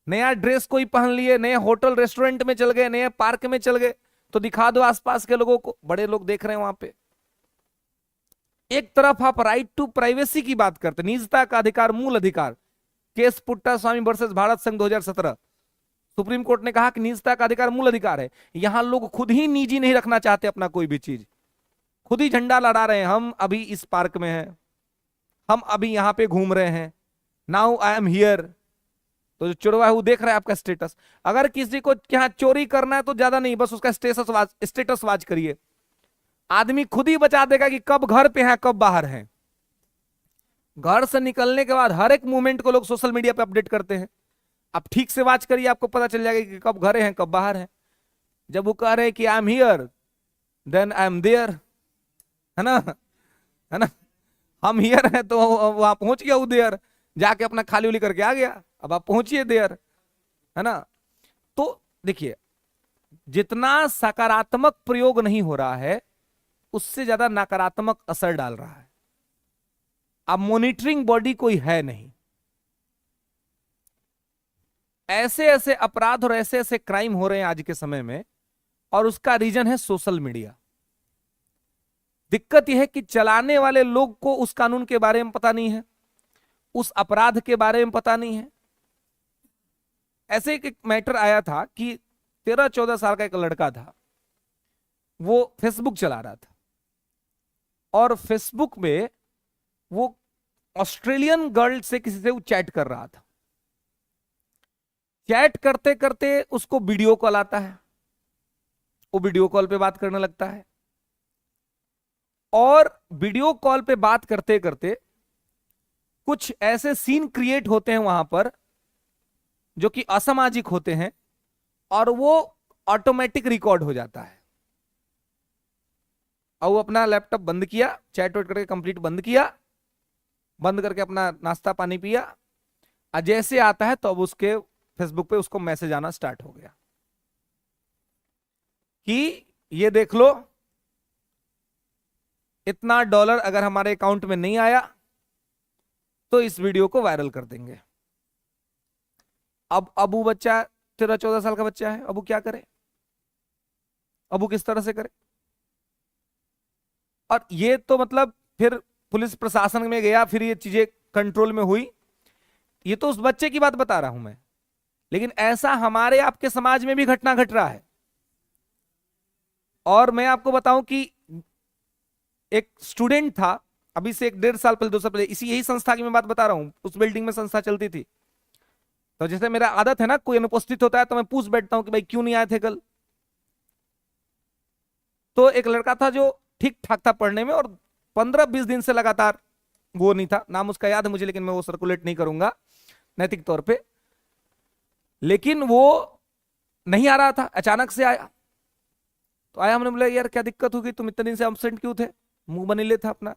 नया ड्रेस कोई पहन लिए, नए होटल रेस्टोरेंट में चल गए, नए पार्क में चल गए, तो दिखा दो आसपास के लोगों को, बड़े लोग देख रहे हैं वहां पे। एक तरफ आप राइट टू प्राइवेसी की बात करते, निजता का अधिकार मूल अधिकार, केस पुट्टास्वामी वर्सेस भारत संघ 2017, सुप्रीम कोर्ट ने कहा कि निजता का अधिकार मूल अधिकार है। यहां लोग खुद ही निजी नहीं रखना चाहते अपना कोई भी चीज, खुद ही झंडा लहरा रहे हैं, हम अभी इस पार्क में हैं, हम अभी यहां पे घूम रहे हैं, नाउ आई एम हियर। तो जो चुड़वा है वो देख रहा है आपका स्टेटस। अगर किसी को यहाँ चोरी करना है तो ज्यादा नहीं, बस उसका स्टेटस वाच करिए, आदमी खुद ही बचा देगा कि कब घर पे हैं कब बाहर हैं। घर से निकलने के बाद हर एक मूवमेंट को लोग सोशल मीडिया पे अपडेट करते हैं। आप ठीक से वाच करिए, आपको पता चल जाएगा कि कब घर हैं कब बाहर हैं। जब वो कह रहे हैं कि I am here then I am there, है ना, है ना, हम हियर हैं तो वहां पहुंच गया, वो देयर जाके अपना खाली उली करके आ गया, अब आप पहुंचिए देयर, है ना। तो देखिए, जितना सकारात्मक प्रयोग नहीं हो रहा है उससे ज्यादा नकारात्मक असर डाल रहा है। अब मॉनिटरिंग बॉडी कोई है नहीं, ऐसे ऐसे अपराध और ऐसे ऐसे क्राइम हो रहे हैं आज के समय में, और उसका रीजन है सोशल मीडिया। दिक्कत यह है कि चलाने वाले लोग को उस कानून के बारे में पता नहीं है, उस अपराध के बारे में पता नहीं है। ऐसे एक मैटर आया था कि 13-14 साल का एक लड़का था, वो फेसबुक चला रहा था और फेसबुक में वो ऑस्ट्रेलियन गर्ल से किसी से वो चैट कर रहा था। चैट करते करते उसको वीडियो कॉल आता है, वो वीडियो कॉल पे बात करने लगता है, और वीडियो कॉल पे बात करते करते कुछ ऐसे सीन क्रिएट होते हैं वहां पर जो कि असामाजिक होते हैं, और वो ऑटोमेटिक रिकॉर्ड हो जाता है। और वो अपना लैपटॉप बंद किया, चैट वैट करके कंप्लीट बंद किया, बंद करके अपना नाश्ता पानी पिया, और जैसे आता है तो अब उसके फेसबुक पे उसको मैसेज आना स्टार्ट हो गया कि ये देख लो, इतना डॉलर अगर हमारे अकाउंट में नहीं आया तो इस वीडियो को वायरल कर देंगे। अब वो बच्चा 13-14 साल का बच्चा है, अब वो क्या करे, अब वो किस तरह से करे। और ये तो मतलब फिर पुलिस प्रशासन में गया, फिर ये चीजें कंट्रोल में हुई। ये तो उस बच्चे की बात बता रहा हूं मैं, लेकिन ऐसा हमारे आपके समाज में भी घटना घट रहा है। और मैं आपको बताऊं कि एक स्टूडेंट था, अभी से 1-1.5 साल पहले 2 साल पहले, इसी यही संस्था की मैं बात बता रहा हूं, उस बिल्डिंग में संस्था चलती थी। तो जैसे मेरा आदत है ना, कोई अनुपस्थित होता है तो मैं पूछ बैठता हूं कि भाई क्यों नहीं आए थे कल। तो एक लड़का था जो ठीक ठाक था पढ़ने में, और 15-20 दिन से लगातार वो नहीं था, नाम उसका याद है मुझे लेकिन मैं वो सर्कुलेट नहीं करूंगा नैतिक तौर पे, लेकिन वो नहीं आ रहा था, अचानक से आया। तो आया, हमने बोला यार क्या दिक्कत होगी, तुम इतने दिन से एब्सेंट क्यों थे, मुंह बनीले था अपना।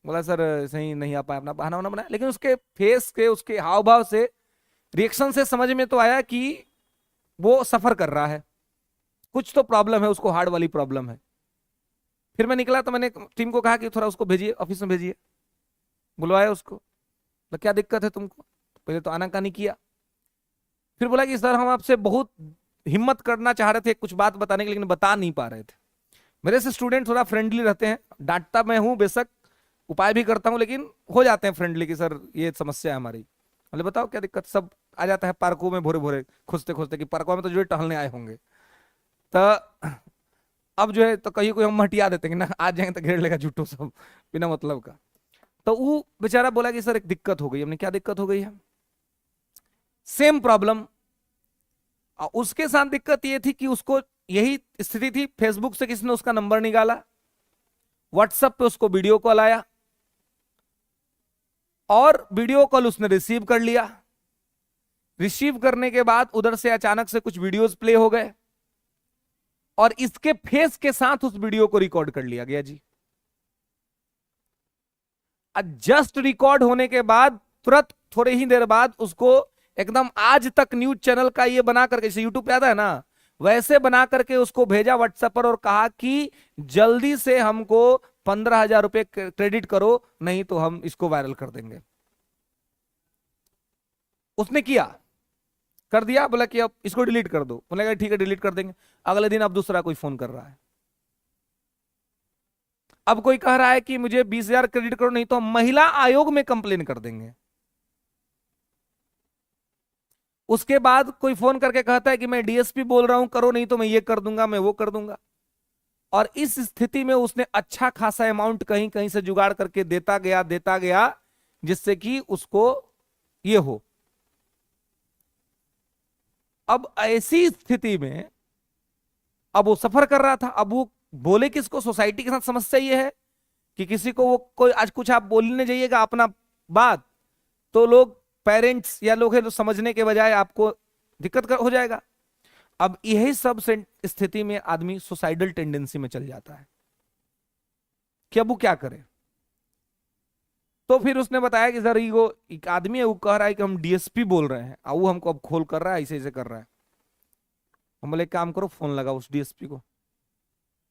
बोला सर सही नहीं आ पाया, अपना बहाना वाना बनाया। लेकिन उसके फेस के, उसके हाव भाव से, रिएक्शन से समझ में तो आया कि वो सफर कर रहा है, कुछ तो प्रॉब्लम है, उसको हार्ड वाली प्रॉब्लम है। फिर मैं निकला तो मैंने टीम को कहा कि थोड़ा उसको भेजिए, ऑफिस में भेजिए, बुलवाया उसको। तो क्या दिक्कत है तुमको, पहले तो आनाकानी किया, फिर बोला कि सर हम आपसे बहुत हिम्मत करना चाह रहे थे कुछ बात बताने के, लेकिन बता नहीं पा रहे थे। मेरे से स्टूडेंट थोड़ा फ्रेंडली रहते हैं, डांटता मैं हूं बेशक, उपाय भी करता हूं, लेकिन हो जाते हैं फ्रेंडली कि सर ये समस्या है हमारी। बोले बताओ क्या दिक्कत। सब आ जाता है पार्कों में भोरे भोरे खोजते खोजते कि पार्कों में तो जो टहलने आए होंगे। तो अब जो है तो कहीं कोई हम हटिया देते हैं ना, आज जाएंगे तो घेर लेगा झूठो सब बिना मतलब का। तो वो बेचारा बोला कि सर एक दिक्कत हो गई। हमने क्या दिक्कत हो गई है, सेम प्रॉब्लम। उसके साथ दिक्कत ये थी कि उसको यही स्थिति थी, फेसबुक से किसी ने उसका नंबर निकाला, व्हाट्सएप पे उसको वीडियो कॉल आया, और वीडियो कॉल उसने रिसीव कर लिया। रिसीव करने के बाद उधर से अचानक से कुछ वीडियोस प्ले हो गए, और इसके फेस के साथ उस वीडियो को रिकॉर्ड कर लिया गया जी। जस्ट रिकॉर्ड होने के बाद तुरंत थोड़े ही देर बाद उसको एकदम आज तक न्यूज चैनल का ये बना करके, जैसे यूट्यूब पे आता है ना, वैसे बना करके उसको भेजा व्हाट्सएप पर, और कहा कि जल्दी से हमको 15,000 रुपए क्रेडिट करो, नहीं तो हम इसको वायरल कर देंगे। उसने किया, कर दिया, बोला कि अब इसको डिलीट कर दो, बोलेगा ठीक है डिलीट कर देंगे। अगले दिन अब दूसरा कोई फोन कर रहा है, अब कोई कह रहा है कि मुझे 20,000 क्रेडिट करो, नहीं तो हम महिला आयोग में कंप्लेन कर देंगे। उसके बाद कोई फोन करके कहता है कि मैं डीएसपी बोल रहा हूं, करो नहीं तो मैं ये कर दूंगा, मैं वो कर दूंगा। और इस स्थिति में उसने अच्छा खासा अमाउंट कहीं कहीं से जुगाड़ करके देता गया जिससे कि उसको ये हो। अब ऐसी स्थिति में अब वो सफर कर रहा था, अब वो बोले किसको? सोसाइटी के साथ समस्या ये है कि किसी को वो कोई आज कुछ आप बोलने जाइएगा अपना बात, तो लोग पेरेंट्स या लोग हैं जो समझने के बजाय आपको दिक्कत हो जाएगा। अब यही सब स्थिति में आदमी सुसाइडल टेंडेंसी में चल जाता है कि अब वो क्या करे। तो फिर उसने बताया कि सर वो एक आदमी है, वो कह रहा है कि हम डीएसपी बोल रहे हैं और वो हमको अब खोल कर रहा है, ऐसे ऐसे कर रहा है। हम बोले काम करो, फोन लगाओ उस डीएसपी को,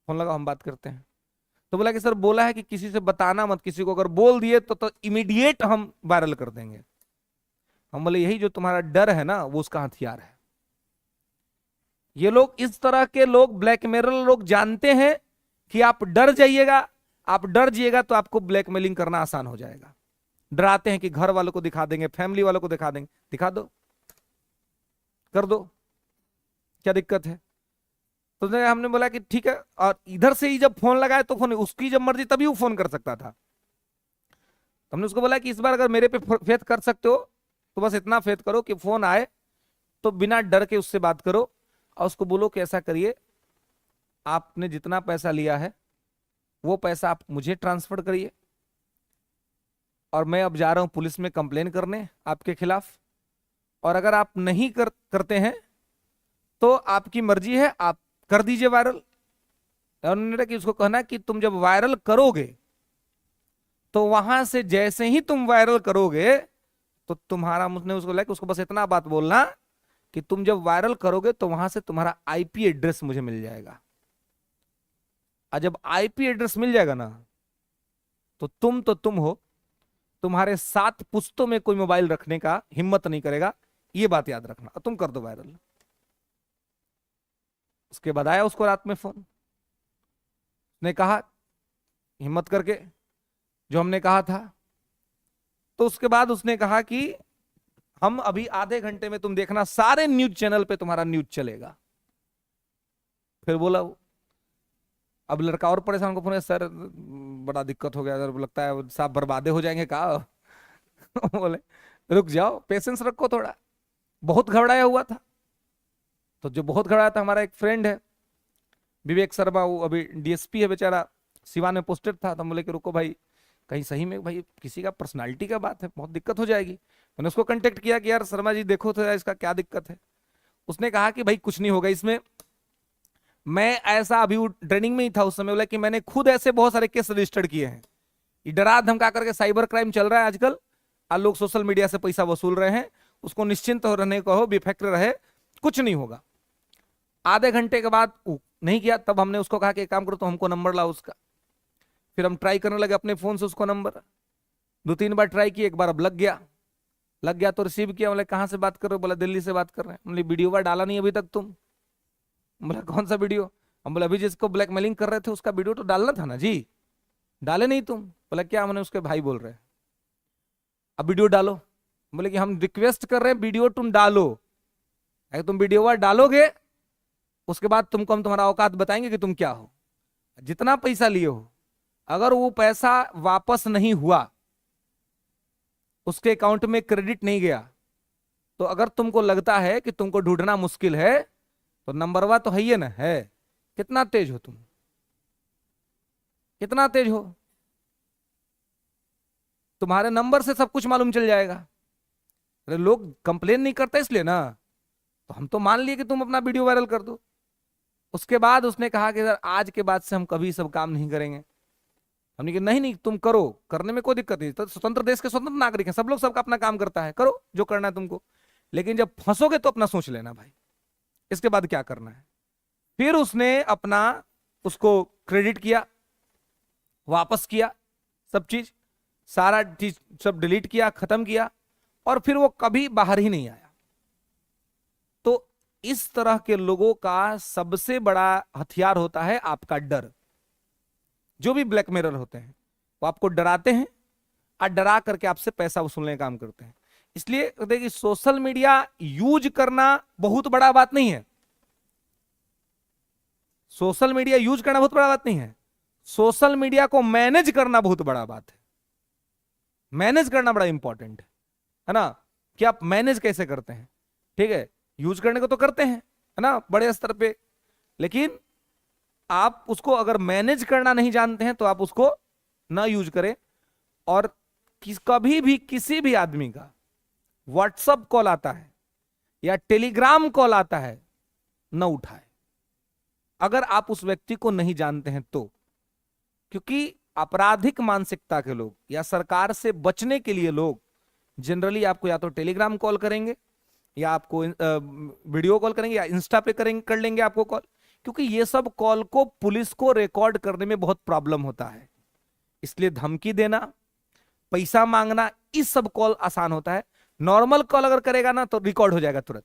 फोन लगाओ हम बात करते हैं। तो बोला कि सर बोला है कि किसी से बताना मत, किसी को अगर बोल दिए तो इमीडिएट हम वायरल कर देंगे। हम बोले यही जो तुम्हारा डर है ना, वो उसका हथियार है। ये लोग, इस तरह के लोग, ब्लैकमेलर लोग जानते हैं कि आप डर जाइएगा, आप डर जाइएगा तो आपको ब्लैकमेलिंग करना आसान हो जाएगा। डराते हैं कि घर वालों को दिखा देंगे, फैमिली वालों को दिखा देंगे, दिखा दो, कर दो, क्या दिक्कत है। तो हमने बोला कि ठीक है, और इधर से ही जब फोन लगाए तो फोन उसकी जब मर्जी तभी वो फोन कर सकता था। तो हमने उसको बोला कि इस बार अगर मेरे पे फेथ कर सकते हो तो बस इतना फेथ करो कि फोन आए तो बिना डर के उससे बात करो और उसको बोलो कि ऐसा करिए, आपने जितना पैसा लिया है वो पैसा आप मुझे ट्रांसफर करिए, और मैं अब जा रहा हूं पुलिस में कंप्लेन करने आपके खिलाफ, और अगर आप नहीं करते हैं तो आपकी मर्जी है, आप कर दीजिए वायरल। और उन्होंने कि उसको कहना कि तुम जब वायरल करोगे तो वहां से जैसे ही तुम वायरल करोगे तो तुम्हारा, मुझने उसको लगा कि उसको बस इतना बात बोलना कि तुम जब वायरल करोगे तो वहां से तुम्हारा आईपी एड्रेस मुझे मिल जाएगा, और जब आईपी एड्रेस मिल जाएगा ना तो तुम हो, तुम्हारे 7 पुश्तों में कोई मोबाइल रखने का हिम्मत नहीं करेगा, ये बात याद रखना, और तुम कर दो वायरल। उसके बाद आया उसको रात में फोन, ने कहा हिम्मत करके जो हमने कहा था। तो उसके बाद उसने कहा कि हम अभी आधे घंटे में, तुम देखना सारे न्यूज चैनल पे तुम्हारा न्यूज चलेगा। फिर बोला वो, अब लड़का और परेशान को फोन, सर बड़ा दिक्कत हो गया सर, लगता है साहब बर्बादे हो जाएंगे का। बोले रुक जाओ, पेशेंस रखो थोड़ा, बहुत घबराया हुआ था। तो जो बहुत घबराया था हमारा एक फ्रेंड है विवेक शर्मा, वो अभी डीएसपी है बेचारा, सिवान में पोस्टेड था। तो बोले कि रुको भाई, कहीं सही में भाई किसी का पर्सनालिटी का बात है, बहुत दिक्कत हो जाएगी। मैंने उसको कांटेक्ट किया कि यार शर्मा जी देखो तो इसका क्या दिक्कत है। उसने कहा कि भाई कुछ नहीं होगा इसमें, मैं ऐसा अभी ट्रेनिंग में ही था उस समय, बोला कि मैंने खुद ऐसे बहुत सारे केस रजिस्टर्ड किए हैं। ये डरा धमका करके साइबर क्राइम चल रहा है आजकल, और लोग सोशल मीडिया से पैसा वसूल रहे हैं, उसको निश्चिंत हो रहने को हो, बेफिक्र रहे, कुछ नहीं होगा। आधे घंटे के बाद नहीं किया, तब हमने उसको कहा कि एक काम करो तो हमको नंबर लाओ उसका। फिर हम ट्राई करने लगे अपने फोन से उसको नंबर, 2-3 बार ट्राई किए, एक बार अब लग गया तो रिसीव किया। बोले कहाँ से बात कर रहे हो? बोला दिल्ली से बात कर रहे हैं। बोले वीडियो वार डाला नहीं अभी तक तुम? बोला कौन सा वीडियो? हम बोले अभी जिसको ब्लैकमेलिंग कर रहे थे उसका वीडियो तो डालना था ना जी, डाले नहीं तुम? बोला क्या? मैंने उसके भाई बोल रहे हैं, अब वीडियो डालो। बोले कि हम रिक्वेस्ट कर रहे हैं वीडियो तुम डालो, अगर तुम वीडियो वार डालोगे उसके बाद तुमको हम तुम्हारा औकात बताएंगे कि तुम क्या हो। जितना पैसा लिए हो, अगर वो पैसा वापस नहीं हुआ, उसके अकाउंट में क्रेडिट नहीं गया, तो अगर तुमको लगता है कि तुमको ढूंढना मुश्किल है तो नंबरवा तो है ही ना है। कितना तेज हो तुम, कितना तेज हो, तुम्हारे नंबर से सब कुछ मालूम चल जाएगा। अरे लोग कंप्लेन नहीं करते इसलिए ना, तो हम तो मान लिए कि तुम अपना वीडियो वायरल कर दो। उसके बाद उसने कहा कि सर आज के बाद से हम कभी सब काम नहीं करेंगे। हमने कहा नहीं नहीं तुम करो, करने में कोई दिक्कत नहीं, तो स्वतंत्र देश के स्वतंत्र नागरिक हैं सब लोग, सबका अपना काम करता है, करो जो करना है तुमको, लेकिन जब फंसोगे तो अपना सोच लेना भाई, इसके बाद क्या करना है। फिर उसने अपना उसको क्रेडिट किया, वापस किया, सब चीज, सारा चीज सब डिलीट किया, खत्म किया, और फिर वो कभी बाहर ही नहीं आया। इस तरह के लोगों का सबसे बड़ा हथियार होता है आपका डर। जो भी ब्लैकमेलर होते हैं वो आपको डराते हैं और डरा करके आपसे पैसा वसूलने का काम करते हैं। इसलिए देखिए, सोशल मीडिया यूज करना बहुत बड़ा बात नहीं है। सोशल मीडिया यूज करना बहुत बड़ा बात नहीं है। सोशल मीडिया को मैनेज करना बहुत बड़ा बात है। मैनेज करना बड़ा इंपॉर्टेंट है ना, कि आप मैनेज कैसे करते हैं। ठीक है, यूज करने को तो करते हैं, है ना, बड़े स्तर पे, लेकिन आप उसको अगर मैनेज करना नहीं जानते हैं तो आप उसको ना यूज करें। और कभी भी किसी भी आदमी का व्हाट्सएप कॉल आता है या टेलीग्राम कॉल आता है, न उठाए अगर आप उस व्यक्ति को नहीं जानते हैं तो। क्योंकि आपराधिक मानसिकता के लोग या सरकार से बचने के लिए लोग जनरली आपको या तो टेलीग्राम कॉल करेंगे या आपको वीडियो कॉल करेंगे या इंस्टा पे करेंगे, कर लेंगे आपको कॉल। क्योंकि ये सब कॉल को पुलिस को रिकॉर्ड करने में बहुत प्रॉब्लम होता है, इसलिए धमकी देना, पैसा मांगना, इस सब कॉल आसान होता है। नॉर्मल कॉल अगर करेगा ना तो रिकॉर्ड हो जाएगा तुरंत।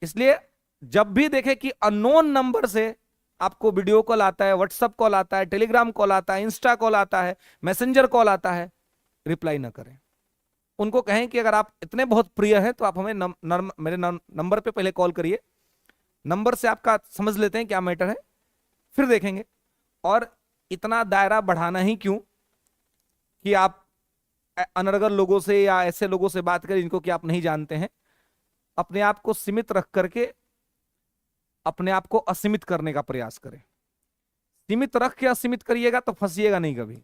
इसलिए जब भी देखे कि अननोन नंबर से आपको वीडियो कॉल आता है, व्हाट्सएप कॉल आता है, टेलीग्राम कॉल आता है, इंस्टा कॉल आता है, मैसेंजर कॉल आता है, रिप्लाई ना करें। उनको कहें कि अगर आप इतने बहुत प्रिय हैं तो आप हमें मेरे नंबर पे पहले कॉल करिए, नंबर से आपका समझ लेते हैं क्या मैटर है, फिर देखेंगे। और इतना दायरा बढ़ाना ही क्यों कि आप अनर्गल लोगों से या ऐसे लोगों से बात करें जिनको कि आप नहीं जानते हैं। अपने आप को सीमित रख करके अपने आप को असीमित करने का प्रयास करें। सीमित रख के असीमित करिएगा तो फंसिएगा नहीं कभी,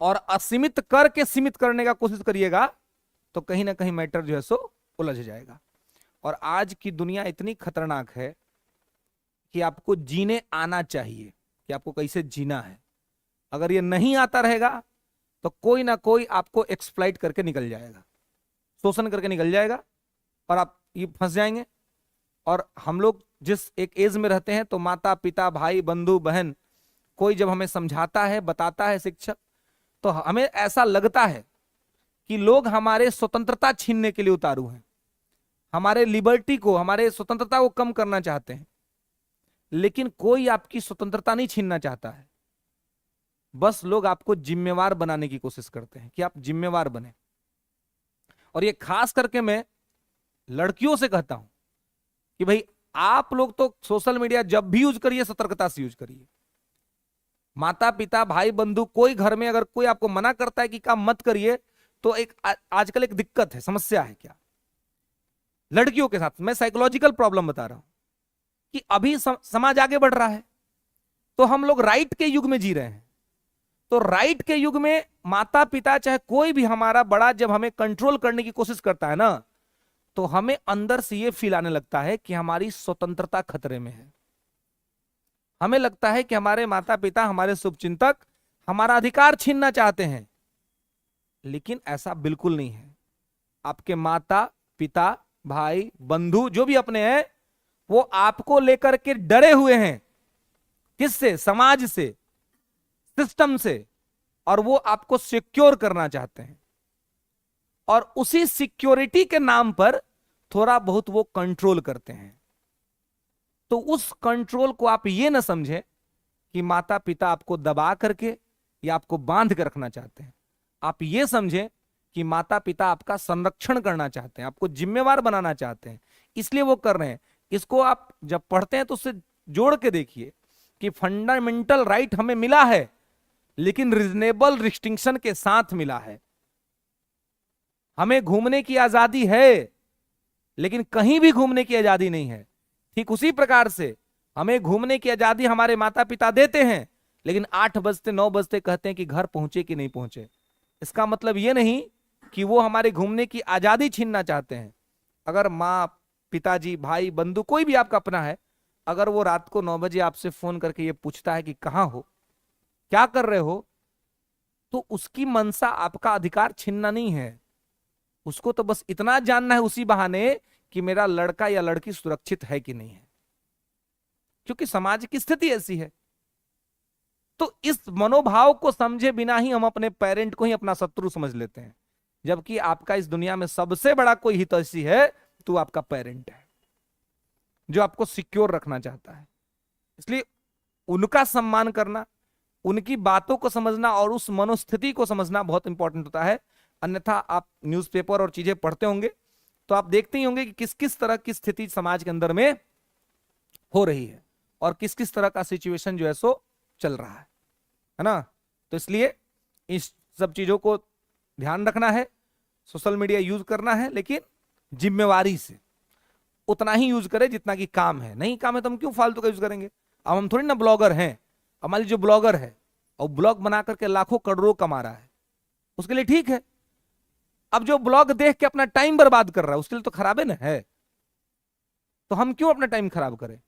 और असीमित करके सीमित करने का कोशिश करिएगा तो कहीं ना कहीं मैटर जो है सो उलझ जाएगा। और आज की दुनिया इतनी खतरनाक है कि आपको जीने आना चाहिए कि आपको कैसे जीना है। अगर ये नहीं आता रहेगा तो कोई ना कोई आपको एक्सप्लॉइट करके निकल जाएगा, शोषण करके निकल जाएगा और आप ये फंस जाएंगे। और हम लोग जिस एक एज में रहते हैं तो माता पिता भाई बंधु बहन कोई जब हमें समझाता है, बताता है, शिक्षक, तो हमें ऐसा लगता है कि लोग हमारे स्वतंत्रता छीनने के लिए उतारू हैं, हमारे लिबर्टी को, हमारे स्वतंत्रता को कम करना चाहते हैं। लेकिन कोई आपकी स्वतंत्रता नहीं छीनना चाहता है, बस लोग आपको जिम्मेवार बनाने की कोशिश करते हैं कि आप जिम्मेवार बने। और ये खास करके मैं लड़कियों से कहता हूं कि भाई आप लोग तो सोशल मीडिया जब भी यूज करिए सतर्कता से यूज करिए। माता पिता भाई बंधु कोई घर में अगर कोई आपको मना करता है कि काम मत करिए तो एक आजकल एक दिक्कत है, समस्या है। क्या लड़कियों के साथ मैं साइकोलॉजिकल प्रॉब्लम बता रहा हूं कि अभी समाज आगे बढ़ रहा है तो हम लोग राइट के युग में जी रहे हैं। तो राइट के युग में माता पिता चाहे कोई भी हमारा बड़ा जब हमें कंट्रोल करने की कोशिश करता है ना तो हमें अंदर से ये फील आने लगता है कि हमारी स्वतंत्रता खतरे में है। हमें लगता है कि हमारे माता पिता, हमारे शुभचिंतक हमारा अधिकार छीनना चाहते हैं, लेकिन ऐसा बिल्कुल नहीं है। आपके माता पिता भाई बंधु जो भी अपने हैं वो आपको लेकर के डरे हुए हैं। किससे? समाज से, सिस्टम से। और वो आपको सिक्योर करना चाहते हैं और उसी सिक्योरिटी के नाम पर थोड़ा बहुत वो कंट्रोल करते हैं। तो उस कंट्रोल को आप ये ना समझें कि माता पिता आपको दबा करके या आपको बांध कर रखना चाहते हैं। आप ये समझें कि माता पिता आपका संरक्षण करना चाहते हैं, आपको जिम्मेवार बनाना चाहते हैं, इसलिए वो कर रहे हैं। इसको आप जब पढ़ते हैं तो उससे जोड़ के देखिए कि फंडामेंटल राइट हमें मिला है लेकिन रीजनेबल रिस्ट्रिक्शन के साथ मिला है। हमें घूमने की आजादी है लेकिन कहीं भी घूमने की आजादी नहीं है। ठीक उसी प्रकार से हमें घूमने की आजादी हमारे माता पिता देते हैं लेकिन 8 बजते 9 बजते कहते हैं कि घर पहुंचे कि नहीं पहुंचे। इसका मतलब यह नहीं कि वो हमारे घूमने की आजादी छीनना चाहते हैं। अगर माँ पिताजी भाई बंधु कोई भी आपका अपना है, अगर वो रात को 9 बजे आपसे फोन करके ये पूछता है कि कहां हो, क्या कर रहे हो, तो उसकी मनसा आपका अधिकार छीनना नहीं है। उसको तो बस इतना जानना है उसी बहाने कि मेरा लड़का या लड़की सुरक्षित है कि नहीं है, क्योंकि समाज की स्थिति ऐसी है। तो इस मनोभाव को समझे बिना ही हम अपने पेरेंट को ही अपना शत्रु समझ लेते हैं, जबकि आपका इस दुनिया में सबसे बड़ा कोई हितैषी है तो आपका पेरेंट है। जो आपको सिक्योर रखना चाहता है। इसलिए उनका सम्मान करना, उनकी बातों को समझना और उस मनोस्थिति को समझना बहुत इंपॉर्टेंट होता है। अन्यथा आप न्यूज़पेपर और चीजें पढ़ते होंगे तो आप देखते ही होंगे कि किस किस तरह की स्थिति समाज के अंदर में हो रही है और किस किस तरह का सिचुएशन जो है सो चल रहा है ना। तो इसलिए इस सब चीजों को ध्यान रखना है, सोशल मीडिया यूज करना है, लेकिन जिम्मेवारी से उतना ही यूज करें जितना कि काम है। नहीं काम है तो हम क्यों फालतू का यूज करेंगे। अब हम थोड़ी ना ब्लॉगर हैं। हमारी जो ब्लॉगर है और ब्लॉग बना करके लाखों करोड़ों कमा रहा है, उसके लिए ठीक है। अब जो ब्लॉग देख के अपना टाइम बर्बाद कर रहा है उसके लिए तो खराब है ना है। तो हम क्यों अपना टाइम खराब करें।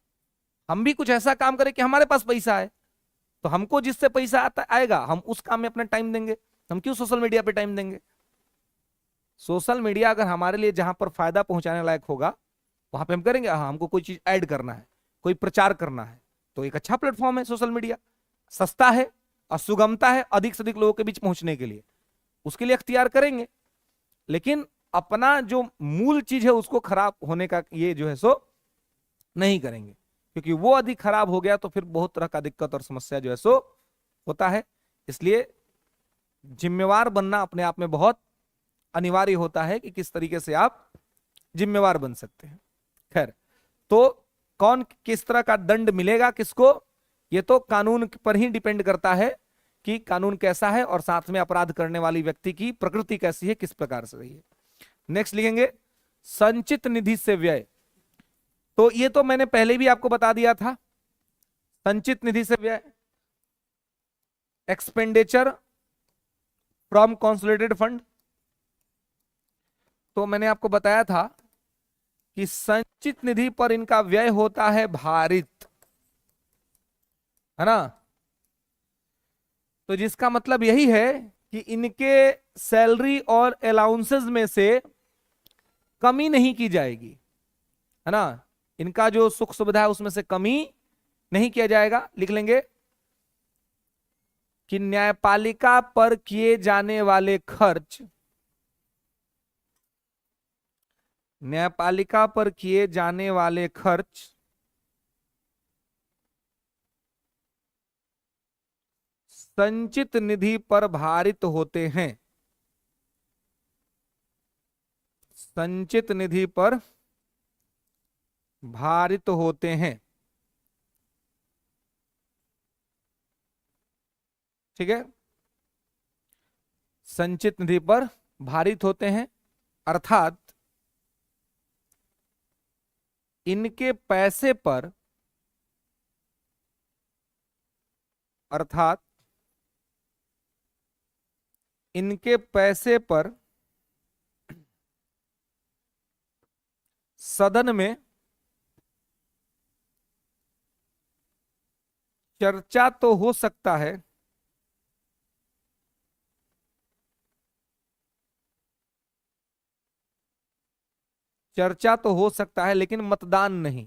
हम भी कुछ ऐसा काम करें कि हमारे पास पैसा है, तो हमको जिससे पैसा आता आएगा हम उस काम में अपना टाइम देंगे। हम क्यों सोशल मीडिया पे टाइम देंगे। सोशल मीडिया अगर हमारे लिए जहां पर फायदा पहुंचाने लायक होगा वहां पे हम करेंगे। हाँ, हमको कोई चीज ऐड करना है, कोई प्रचार करना है, तो एक अच्छा प्लेटफॉर्म है सोशल मीडिया। सस्ता है और सुगमता है अधिक से अधिक लोगों के बीच पहुंचने के लिए, उसके लिए अख्तियार करेंगे। लेकिन अपना जो मूल चीज है उसको खराब होने का ये जो है सो नहीं करेंगे, क्योंकि वो अधिक खराब हो गया तो फिर बहुत तरह का दिक्कत और समस्या जो है सो होता है। इसलिए जिम्मेवार बनना अपने आप में बहुत अनिवार्य होता है कि किस तरीके से आप जिम्मेवार बन सकते हैं। खैर, तो कौन किस तरह का दंड मिलेगा किसको, ये तो कानून पर ही डिपेंड करता है कि कानून कैसा है और साथ में अपराध करने वाली व्यक्ति की प्रकृति कैसी है, किस प्रकार से रही है। नेक्स्ट लिखेंगे संचित निधि से व्यय। तो ये तो मैंने पहले भी आपको बता दिया था। संचित निधि से व्यय, एक्सपेंडिचर फ्रॉम कंसोलिडेटेड फंड। तो मैंने आपको बताया था कि संचित निधि पर इनका व्यय होता है भारित, है ना। तो जिसका मतलब यही है कि इनके सैलरी और अलाउंसेस में से कमी नहीं की जाएगी, है ना। इनका जो सुख सुविधा है उसमें से कमी नहीं किया जाएगा। लिख लेंगे कि न्यायपालिका पर किए जाने वाले खर्च, न्यायपालिका पर किए जाने वाले खर्च संचित निधि पर भारित होते हैं, संचित निधि पर भारित होते हैं। ठीक है, संचित निधि पर भारित होते हैं, अर्थात इनके पैसे पर, अर्थात इनके पैसे पर सदन में चर्चा तो हो सकता है, चर्चा तो हो सकता है लेकिन मतदान नहीं।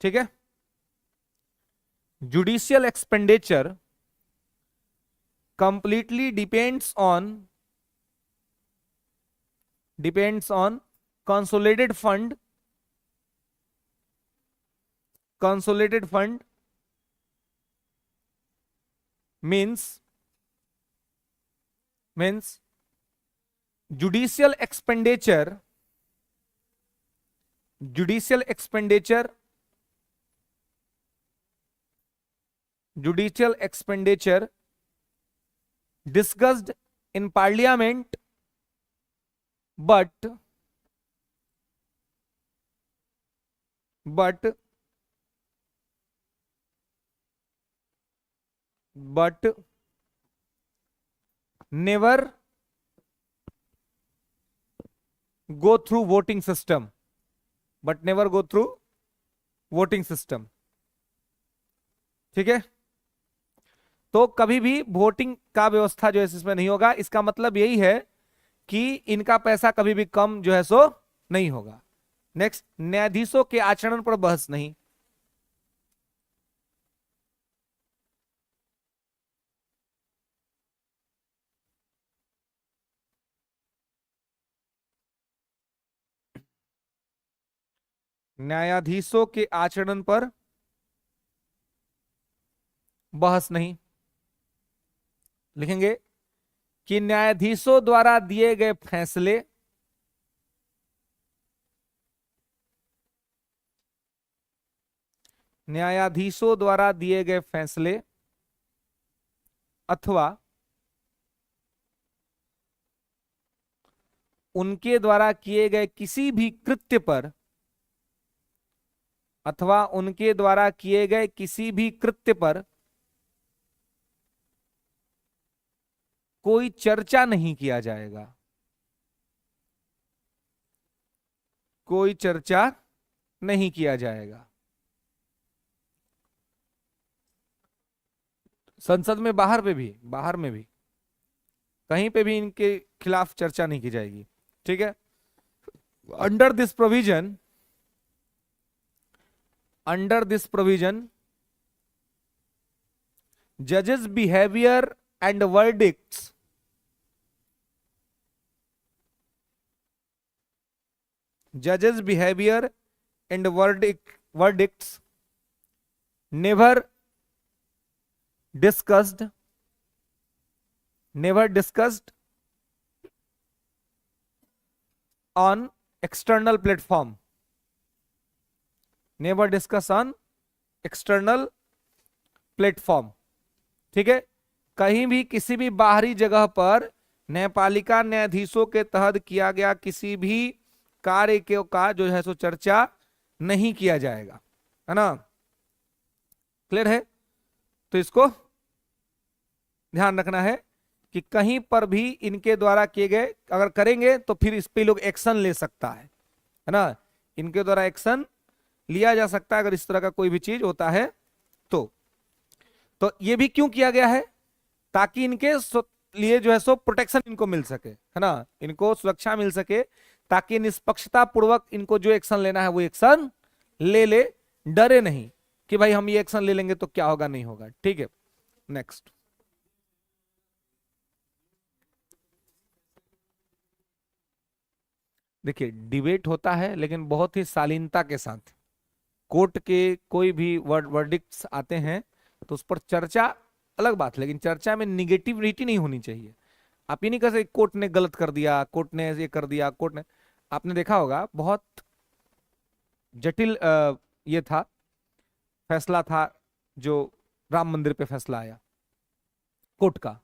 ठीक है, judicial expenditure completely depends on consolidated fund, consolidated fund means judicial expenditure, judicial expenditure, judicial expenditure discussed in parliament but never go through voting system, but never go through voting system। ठीक है, तो कभी भी वोटिंग का व्यवस्था जो है इसमें नहीं होगा। इसका मतलब यही है कि इनका पैसा कभी भी कम जो है सो नहीं होगा। नेक्स्ट, न्यायाधीशों के आचरण पर बहस नहीं। न्यायाधीशों के आचरण पर बहस नहीं। लिखेंगे कि न्यायाधीशों द्वारा दिए गए फैसले न्यायाधीशों द्वारा दिए गए फैसले अथवा उनके द्वारा किए गए किसी भी कृत्य पर अथवा उनके द्वारा किए गए किसी भी कृत्य पर कोई चर्चा नहीं किया जाएगा। कोई चर्चा नहीं किया जाएगा। संसद में बाहर में भी कहीं पे भी इनके खिलाफ चर्चा नहीं की जाएगी। ठीक है। अंडर दिस प्रोविजन जजेस behaviour and verdicts never discussed on external platform, never discuss on external platform। ठीक है। कहीं भी किसी भी बाहरी जगह पर न्यायपालिका न्यायाधीशों के तहत किया गया किसी भी कार्य का जो है सो चर्चा नहीं किया जाएगा, है ना। क्लियर है। तो इसको ध्यान रखना है कि कहीं पर भी इनके द्वारा किए गए अगर करेंगे तो फिर इस पे लोग एक्शन ले सकता है ना। इनके द्वारा एक्शन लिया जा सकता है अगर इस तरह का कोई भी चीज होता है तो ये भी क्यों किया गया है, ताकि इनके लिए जो है सो प्रोटेक्शन इनको मिल सके, है ना, इनको सुरक्षा मिल सके, ताकि निष्पक्षता पूर्वक इनको जो एक्शन लेना है वो एक्शन ले, डरे नहीं कि भाई हम ये एक्शन ले लेंगे तो क्या होगा, नहीं होगा। ठीक है। नेक्स्ट। देखिए डिबेट होता है लेकिन बहुत ही शालीनता के साथ। कोर्ट के कोई भी वर्डिक्ट्स आते हैं तो उस पर चर्चा अलग बात है, लेकिन चर्चा में निगेटिविटी नहीं होनी चाहिए। आप ये नहीं कह सकते कोर्ट ने गलत कर दिया, कोर्ट ने ये कर दिया, कोर्ट ने। आपने देखा होगा बहुत जटिल ये था, फैसला था जो राम मंदिर पे फैसला आया कोर्ट का।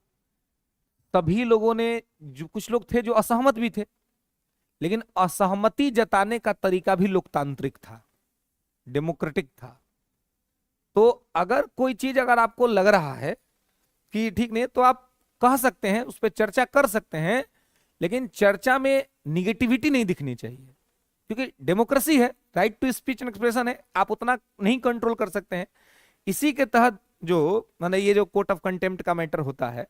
तभी लोगों ने, जो कुछ लोग थे जो असहमत भी थे, लेकिन असहमति जताने का तरीका भी लोकतांत्रिक था, डेमोक्रेटिक था। तो अगर कोई चीज अगर आपको लग रहा है कि ठीक नहीं, तो आप कह सकते हैं, उस पर चर्चा कर सकते हैं, लेकिन चर्चा में निगेटिविटी नहीं दिखनी चाहिए, क्योंकि डेमोक्रेसी है, right to speech and expression है, आप उतना नहीं कंट्रोल कर सकते हैं। इसी के तहत जो माने ये जो कोर्ट ऑफ कंटेम्प्ट का मैटर होता है,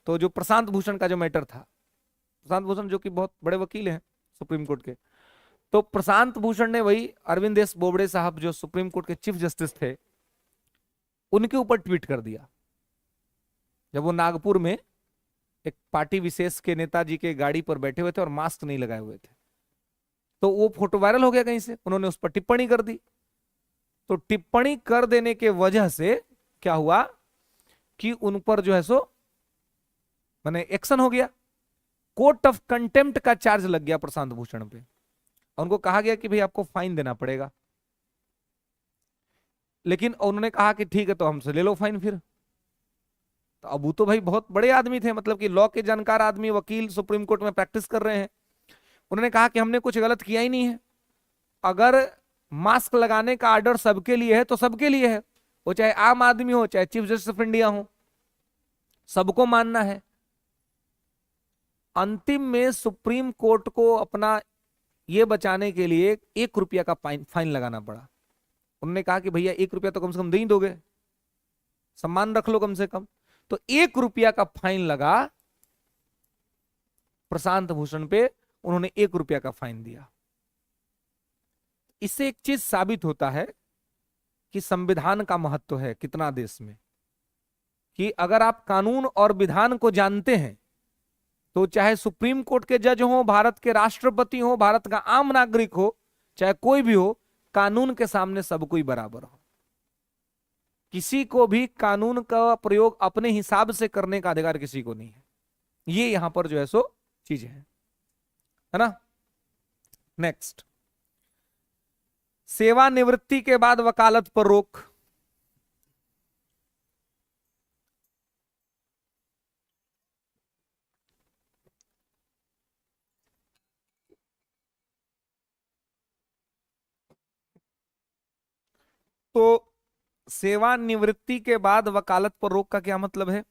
तो जो प्रशांत भूषण का जो मैटर था, प्रशांत भूषण जो कि बहुत बड़े वकील हैं सुप्रीम कोर्ट के, तो प्रशांत भूषण ने वही अरविंद एस बोबड़े साहब जो सुप्रीम कोर्ट के चीफ जस्टिस थे, उनके ऊपर ट्वीट कर दिया। जब वो नागपुर में एक पार्टी विशेष के नेताजी के गाड़ी पर बैठे हुए थे और मास्क नहीं लगाए हुए थे, तो वो फोटो वायरल हो गया कहीं से, उन्होंने उस पर टिप्पणी कर दी। तो टिप्पणी कर देने के वजह से क्या हुआ कि उन पर जो है सो माने एक्शन हो गया, कोर्ट ऑफ कंटेम्प्ट का चार्ज लग गया प्रशांत भूषण पे। उनको कहा गया कि भाई आपको फाइन देना पड़ेगा, लेकिन उन्होंने कहा कि ठीक है तो हमसे ले लो फाइन फिर। तो अब वो तो भाई बहुत बड़े आदमी थे, मतलब कि लॉ के जानकार आदमी, वकील, सुप्रीम कोर्ट में प्रैक्टिस कर रहे हैं। उन्होंने कहा कि हमने कुछ गलत किया ही नहीं है, अगर मास्क लगाने का आर्डर सबके लिए है तो सबके लिए है, वो चाहे आम आदमी हो चाहे चीफ जस्टिस ऑफ इंडिया हो, सबको मानना है। अंतिम में सुप्रीम कोर्ट को अपना ये बचाने के लिए 1 रुपया का फाइन लगाना पड़ा। उन्होंने कहा कि भैया 1 रुपया तो कम से कम दे ही दोगे, सम्मान रख लो कम से कम। तो 1 रुपया का फाइन लगा प्रशांत भूषण पे, उन्होंने 1 रुपया का फाइन दिया। इससे एक चीज साबित होता है कि संविधान का महत्व है कितना देश में, कि अगर आप कानून और विधान को जानते हैं तो चाहे सुप्रीम कोर्ट के जज हो, भारत के राष्ट्रपति हो, भारत का आम नागरिक हो, चाहे कोई भी हो, कानून के सामने सब कोई बराबर हो, किसी को भी कानून का प्रयोग अपने हिसाब से करने का अधिकार किसी को नहीं है। ये यहां पर जो है सो चीज है ना। नेक्स्ट, सेवानिवृत्ति के बाद वकालत पर रोक। तो सेवानिवृत्ति के बाद वकालत पर रोक का क्या मतलब है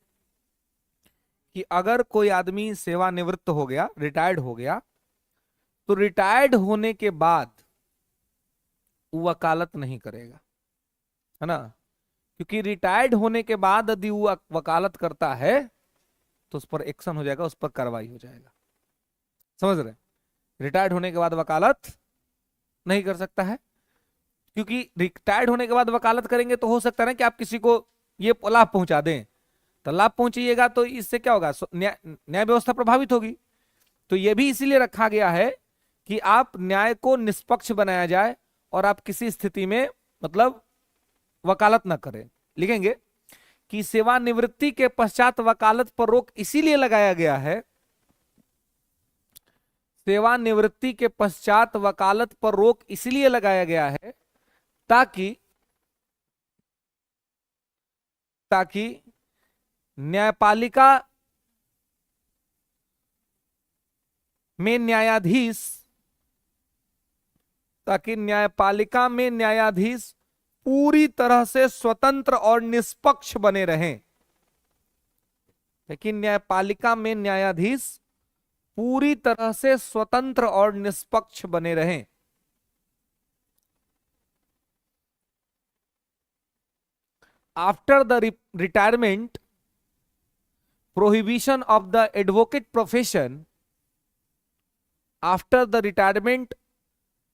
कि अगर कोई आदमी सेवानिवृत्त हो गया, रिटायर्ड हो गया, तो रिटायर्ड होने के बाद वो वकालत नहीं करेगा, है ना। क्योंकि रिटायर्ड होने के बाद यदि वो वकालत करता है तो उस पर एक्शन हो जाएगा, उस पर कार्रवाई हो जाएगा। समझ रहे, रिटायर्ड होने के बाद वकालत नहीं कर सकता है, क्योंकि रिटायर्ड होने के बाद वकालत करेंगे तो हो सकता है ना कि आप किसी को ये लाभ पहुंचा दें, तो लाभ पहुंचाइएगा तो इससे क्या होगा, न्याय व्यवस्था प्रभावित होगी। तो यह भी इसीलिए रखा गया है कि आप न्याय को निष्पक्ष बनाया जाए और आप किसी स्थिति में मतलब वकालत ना करें। लिखेंगे कि सेवानिवृत्ति के पश्चात वकालत पर रोक इसीलिए लगाया गया है, सेवानिवृत्ति के पश्चात वकालत पर रोक इसलिए लगाया गया है ताकि न्यायपालिका में न्यायाधीश पूरी तरह से स्वतंत्र और निष्पक्ष बने रहें। लेकिन न्यायपालिका में न्यायाधीश पूरी तरह से स्वतंत्र और निष्पक्ष बने रहें। After the retirement, prohibition of the advocate profession, after the retirement,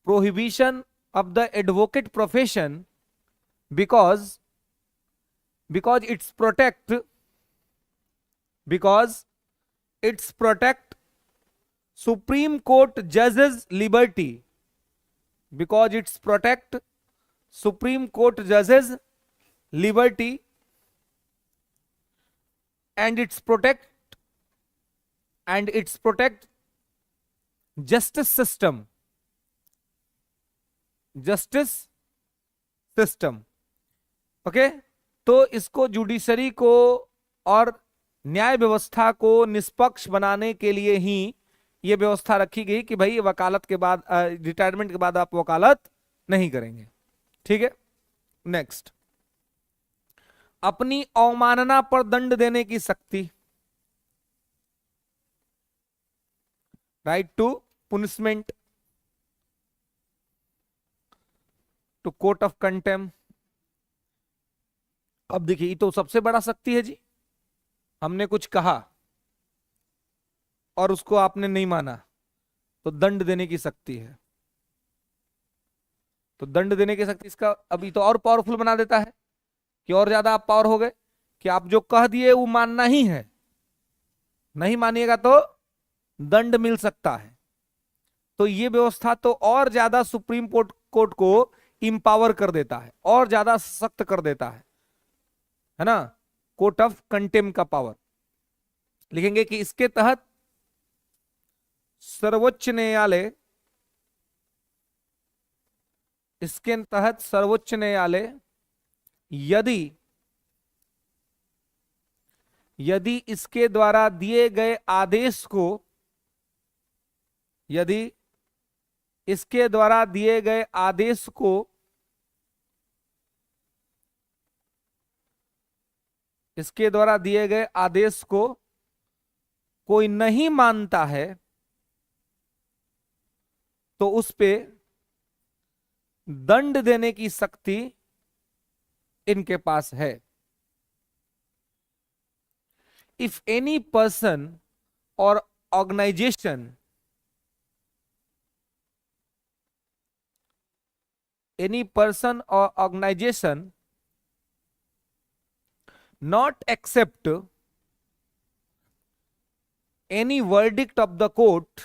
prohibition of the advocate profession, because it's protect Supreme Court judges liberty, because it's protect Supreme Court judges liberty, and it's protect justice system, okay. तो इसको जुडिशरी को और न्याय व्यवस्था को निष्पक्ष बनाने के लिए ही यह व्यवस्था रखी गई कि भाई वकालत के बाद, रिटायरमेंट के बाद आप वकालत नहीं करेंगे। ठीक है। नेक्स्ट, अपनी अवमानना पर दंड देने की शक्ति, right to punishment, to court of contempt. अब देखिए, ये तो सबसे बड़ा शक्ति है जी। हमने कुछ कहा और उसको आपने नहीं माना तो दंड देने की शक्ति है। तो दंड देने की शक्ति इसका अभी तो और पावरफुल बना देता है कि और ज्यादा आप पावर हो गए कि आप जो कह दिए वो मानना ही है, नहीं मानिएगा तो दंड मिल सकता है। तो ये व्यवस्था तो और ज्यादा सुप्रीम कोर्ट को इंपावर कर देता है, और ज्यादा सख्त कर देता है ना। कोर्ट ऑफ कंटेम्प्ट का पावर। लिखेंगे कि इसके तहत सर्वोच्च न्यायालय यदि इसके द्वारा दिए गए आदेश को, कोई नहीं मानता है तो उस पे दंड देने की शक्ति इनके पास है। इफ एनी पर्सन और organisation not accept any verdict of the court,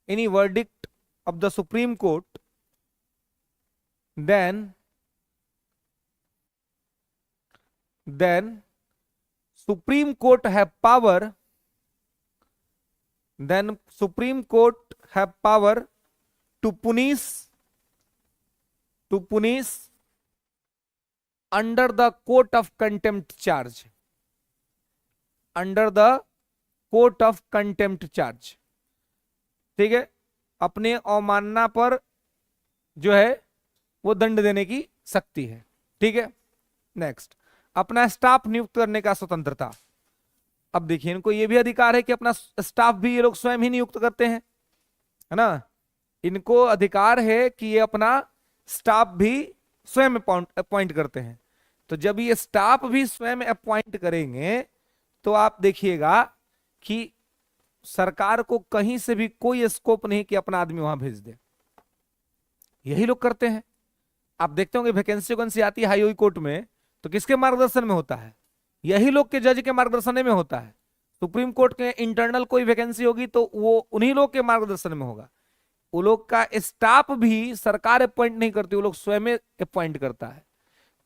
any verdict of the Supreme Court, then Supreme Court have power, then Supreme Court have power to punish under the court of contempt charge, under the court of contempt charge. ठीक है, अपने अवमानना पर जो है वो दंड देने की शक्ति है. ठीक है, नेक्स्ट, अपना स्टाफ नियुक्त करने का स्वतंत्रता. अब देखिए, इनको ये भी अधिकार है कि अपना स्टाफ भी ये लोग स्वयं ही नियुक्त करते हैं, है ना. इनको अधिकार है कि ये अपना स्टाफ भी स्वयं अपॉइंट करते हैं. तो जब ये स्टाफ भी स्वयं अपॉइंट करेंगे तो आप देखिएगा कि सरकार को कहीं से भी कोई स्कोप नहीं कि अपना आदमी वहां भेज दे. यही लोग करते हैं. आप देखते होंगे वैकेंसी आती है हाई कोर्ट में, तो किसके मार्गदर्शन में होता है? यही लोग के जज के मार्गदर्शन में होता है. सुप्रीम कोर्ट के इंटरनल कोई वैकेंसी होगी तो वो उन्हीं लोग के मार्गदर्शन में होगा. वो लोग का स्टाफ भी सरकार अपॉइंट नहीं करती, वो लोग स्वयं अपॉइंट करता है.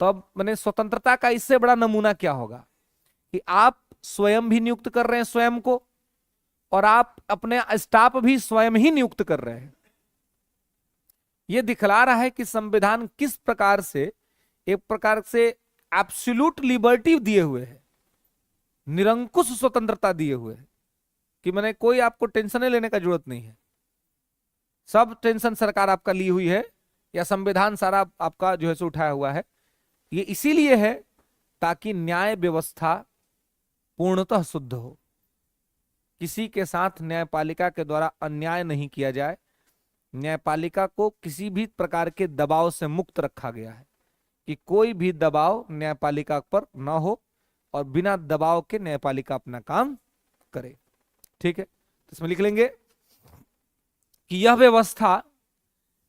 तो अब मैंने स्वतंत्रता का इससे बड़ा नमूना क्या होगा कि आप स्वयं भी नियुक्त कर रहे हैं स्वयं को, और आप अपने स्टाफ भी स्वयं ही नियुक्त कर रहे हैं. यह दिखला रहा है कि संविधान किस प्रकार से एक प्रकार से एब्सोल्यूट लिबर्टी दिए हुए है, निरंकुश स्वतंत्रता दिए हुए है कि मैंने कोई आपको टेंशन लेने का जरूरत नहीं है. सब टेंशन सरकार आपका ली हुई है या संविधान सारा आपका जो है सो उठाया हुआ है. ये इसीलिए है ताकि न्याय व्यवस्था पूर्णतः शुद्ध हो, किसी के साथ न्यायपालिका के द्वारा अन्याय नहीं किया जाए. न्यायपालिका को किसी भी प्रकार के दबाव से मुक्त रखा गया है कि कोई भी दबाव न्यायपालिका पर न हो और बिना दबाव के न्यायपालिका अपना काम करे. ठीक है, तो इसमें लिख लेंगे कि यह व्यवस्था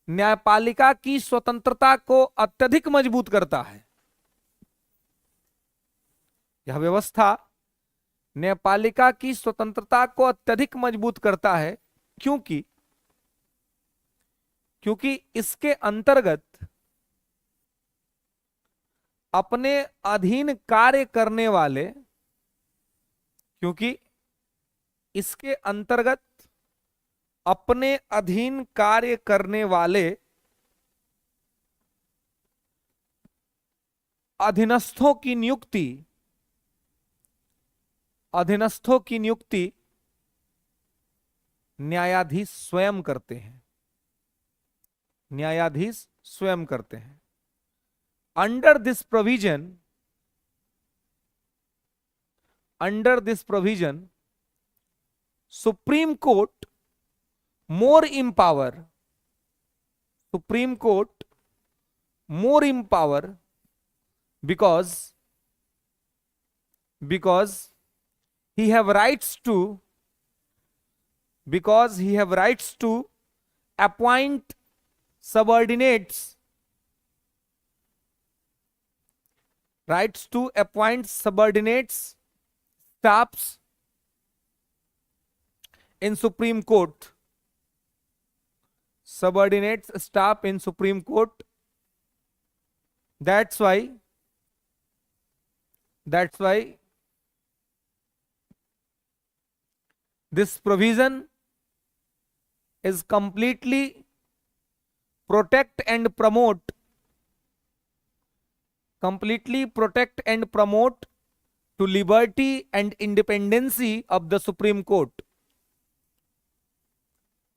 न्यायपालिका की स्वतंत्रता को अत्यधिक मजबूत करता है. यह व्यवस्था न्यायपालिका की स्वतंत्रता को अत्यधिक मजबूत करता है क्योंकि इसके अंतर्गत अपने अधीन कार्य करने वाले, क्योंकि इसके अंतर्गत अपने अधीन कार्य करने वाले अधीनस्थों की नियुक्ति न्यायाधीश स्वयं करते हैं. न्यायाधीश स्वयं करते हैं. Under this provision supreme court more empower because he have rights to appoint subordinates staffs in Supreme Court. Subordinates staff in Supreme Court. That's why this provision is completely protect and promote to liberty and independency of the Supreme Court.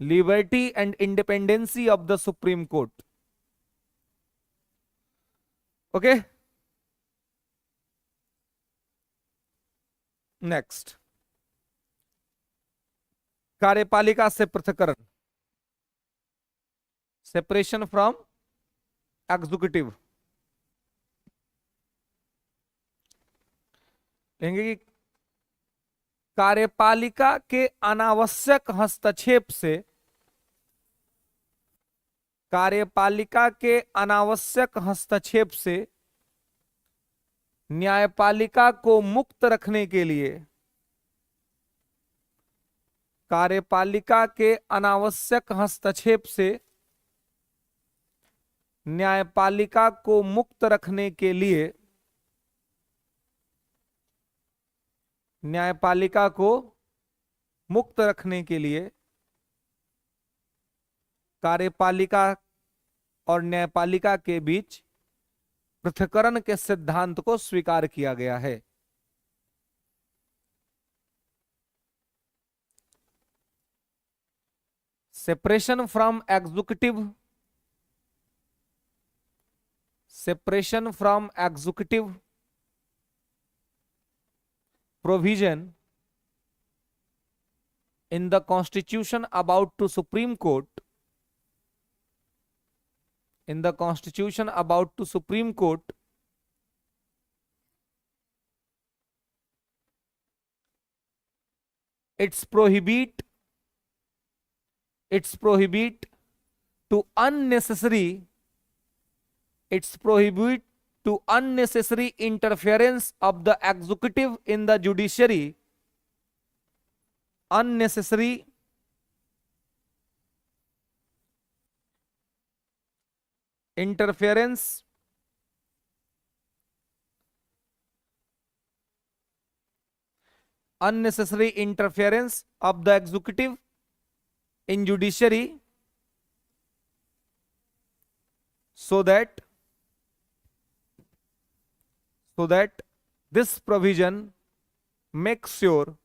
Liberty and independency of the Supreme Court. Okay. Next. कार्यपालिका से पृथक्करण, सेपरेशन फ्रॉम एग्जीक्यूटिव. लेंगे कि कार्यपालिका के अनावश्यक हस्तक्षेप से न्यायपालिका को मुक्त रखने के लिए, कार्यपालिका के अनावश्यक हस्तक्षेप से न्यायपालिका को मुक्त रखने के लिए, न्यायपालिका को मुक्त रखने के लिए कार्यपालिका और न्यायपालिका के बीच पृथक्करण के सिद्धांत को स्वीकार किया गया है। Separation from executive, separation from executive provision in the constitution about to Supreme Court, in the constitution about to Supreme Court, it's prohibit to unnecessary, it's prohibit to unnecessary interference of the executive in the judiciary, unnecessary interference of the executive in judiciary, so that this provision makes sure,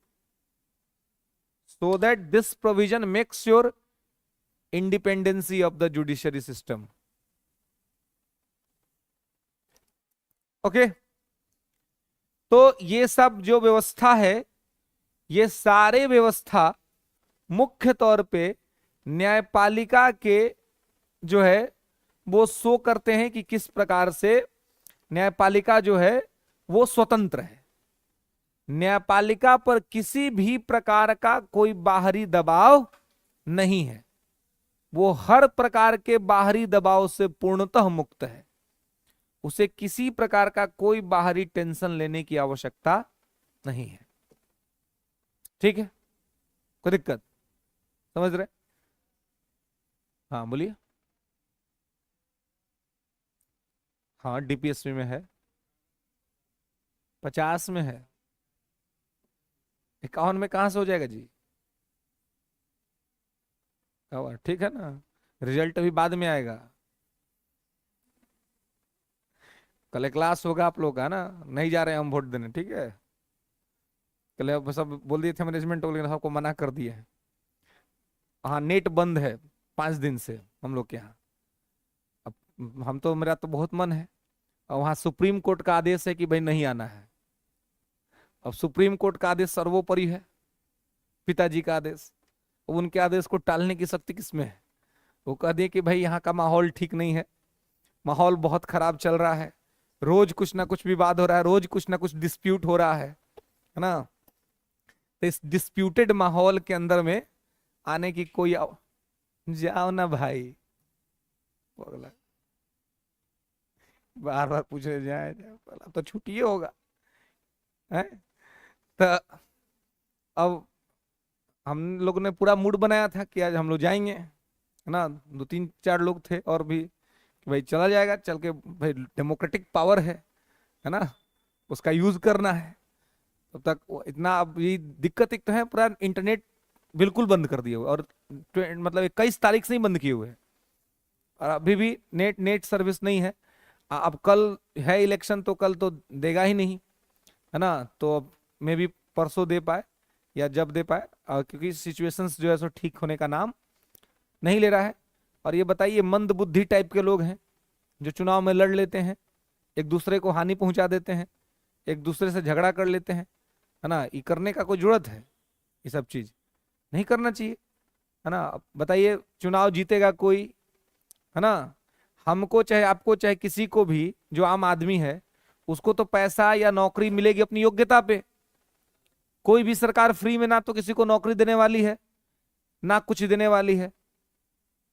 independency of the judiciary system. Okay तो ये सब जो व्यवस्था है, ये सारे व्यवस्था मुख्य तौर पे न्यायपालिका के जो है वो शो करते हैं कि किस प्रकार से न्यायपालिका जो है वो स्वतंत्र है। न्यायपालिका पर किसी भी प्रकार का कोई बाहरी दबाव नहीं है, वो हर प्रकार के बाहरी दबाव से पूर्णतः मुक्त है, उसे किसी प्रकार का कोई बाहरी टेंशन लेने की आवश्यकता नहीं है। ठीक है, कोई दिक्कत समझ रहे? हाँ बोलिए। हाँ डीपीएसपी में है, 50 में है, 51 में कहां से हो जाएगा जी? ठीक है ना, रिजल्ट अभी बाद में आएगा। कल क्लास होगा आप लोग का ना, नहीं जा रहे हैं हम वोट देने, ठीक है? कल सब बोल दिए थे मैनेजमेंट वाले, सबको मना कर दिए हैं। हाँ नेट बंद है 5 दिन से हम लोग के यहाँ। अब हम तो, मेरा तो बहुत मन है, और वहां सुप्रीम कोर्ट का आदेश है कि भाई नहीं आना है। अब सुप्रीम कोर्ट का आदेश सर्वोपरि है, पिताजी का आदेश, उनके आदेश को टालने की शक्ति किसमें है? वो कह दिए कि भाई यहाँ का माहौल ठीक नहीं है, माहौल बहुत खराब चल रहा है, रोज कुछ ना कुछ विवाद हो रहा है, रोज कुछ ना कुछ डिस्प्यूट हो रहा है ना? तो इस डिस्प्यूटेड माहौल के अंदर में आने की कोई जाओ ना भाई, बार बार पूछे जाए तो छुट्टी होगा है? तो अब हम लोगों ने पूरा मूड बनाया था कि आज हम लोग जाएंगे, है ना? 2-3-4 लोग थे और भी कि भाई चला जाएगा, चल के भाई डेमोक्रेटिक पावर है ना, उसका यूज करना है। तब तक इतना, अब ये दिक्कत एक तो है, पूरा इंटरनेट बिल्कुल बंद कर दिए हुए, और मतलब 21 तारीख से ही बंद किए हुए हैं, और अभी भी नेट सर्विस नहीं है। अब कल है इलेक्शन, तो कल तो देगा ही नहीं, है ना? तो अब मे भी परसों दे पाए या जब दे पाए, क्योंकि सिचुएशंस जो है सो ठीक होने का नाम नहीं ले रहा है। और ये बताइए, मंद बुद्धि टाइप के लोग हैं जो चुनाव में लड़ लेते हैं, एक दूसरे को हानि पहुंचा देते हैं, एक दूसरे से झगड़ा कर लेते हैं, है ना? ये करने का कोई जरूरत है? ये सब चीज नहीं करना चाहिए, है ना? बताइए, चुनाव जीतेगा कोई, है ना? हमको चाहे आपको चाहे किसी को भी, जो आम आदमी है उसको तो पैसा या नौकरी मिलेगी अपनी योग्यता पे। कोई भी सरकार फ्री में ना तो किसी को नौकरी देने वाली है, ना कुछ देने वाली है।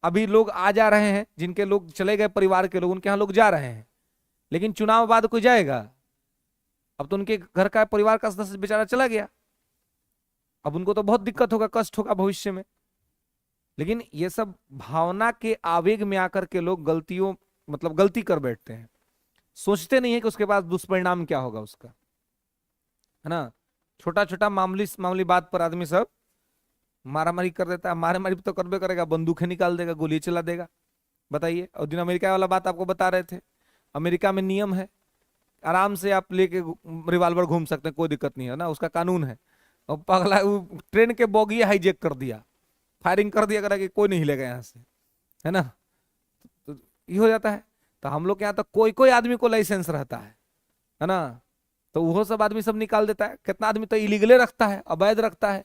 अभी लोग आ जा रहे हैं, जिनके लोग चले गए परिवार के लोग, उनके यहाँ लोग जा रहे हैं, लेकिन चुनाव बाद कोई जाएगा? अब तो उनके घर का परिवार का सदस्य बेचारा चला गया, अब उनको तो बहुत दिक्कत होगा, कष्ट होगा भविष्य में। लेकिन ये सब भावना के आवेग में आकर के लोग गलतियों मतलब गलती कर बैठते हैं, सोचते नहीं है कि उसके बाद दुष्परिणाम क्या होगा उसका, है ना। छोटा छोटा मामूली मामूली बात पर आदमी सब मारा मारी कर देता है, मारा मारी तो करबे करेगा, बंदूकें निकाल देगा, गोली चला देगा। बताइए। और दिन अमेरिका वाला बात आपको बता रहे थे, अमेरिका में नियम है, आराम से आप लेके रिवाल्वर घूम सकते हैं, कोई दिक्कत नहीं है ना, उसका कानून है। और पगला ट्रेन के बोगी हाईजेक कर दिया, फायरिंग कर दिया करा कि कोई नहीं हिलेगा यहाँ से, है ना। तो ये हो जाता है। तो हम लोग के यहाँ तो कोई कोई आदमी को लाइसेंस रहता है ना। तो वो सब आदमी सब निकाल देता है, कितना आदमी तो इलीगले रखता है, अवैध रखता है।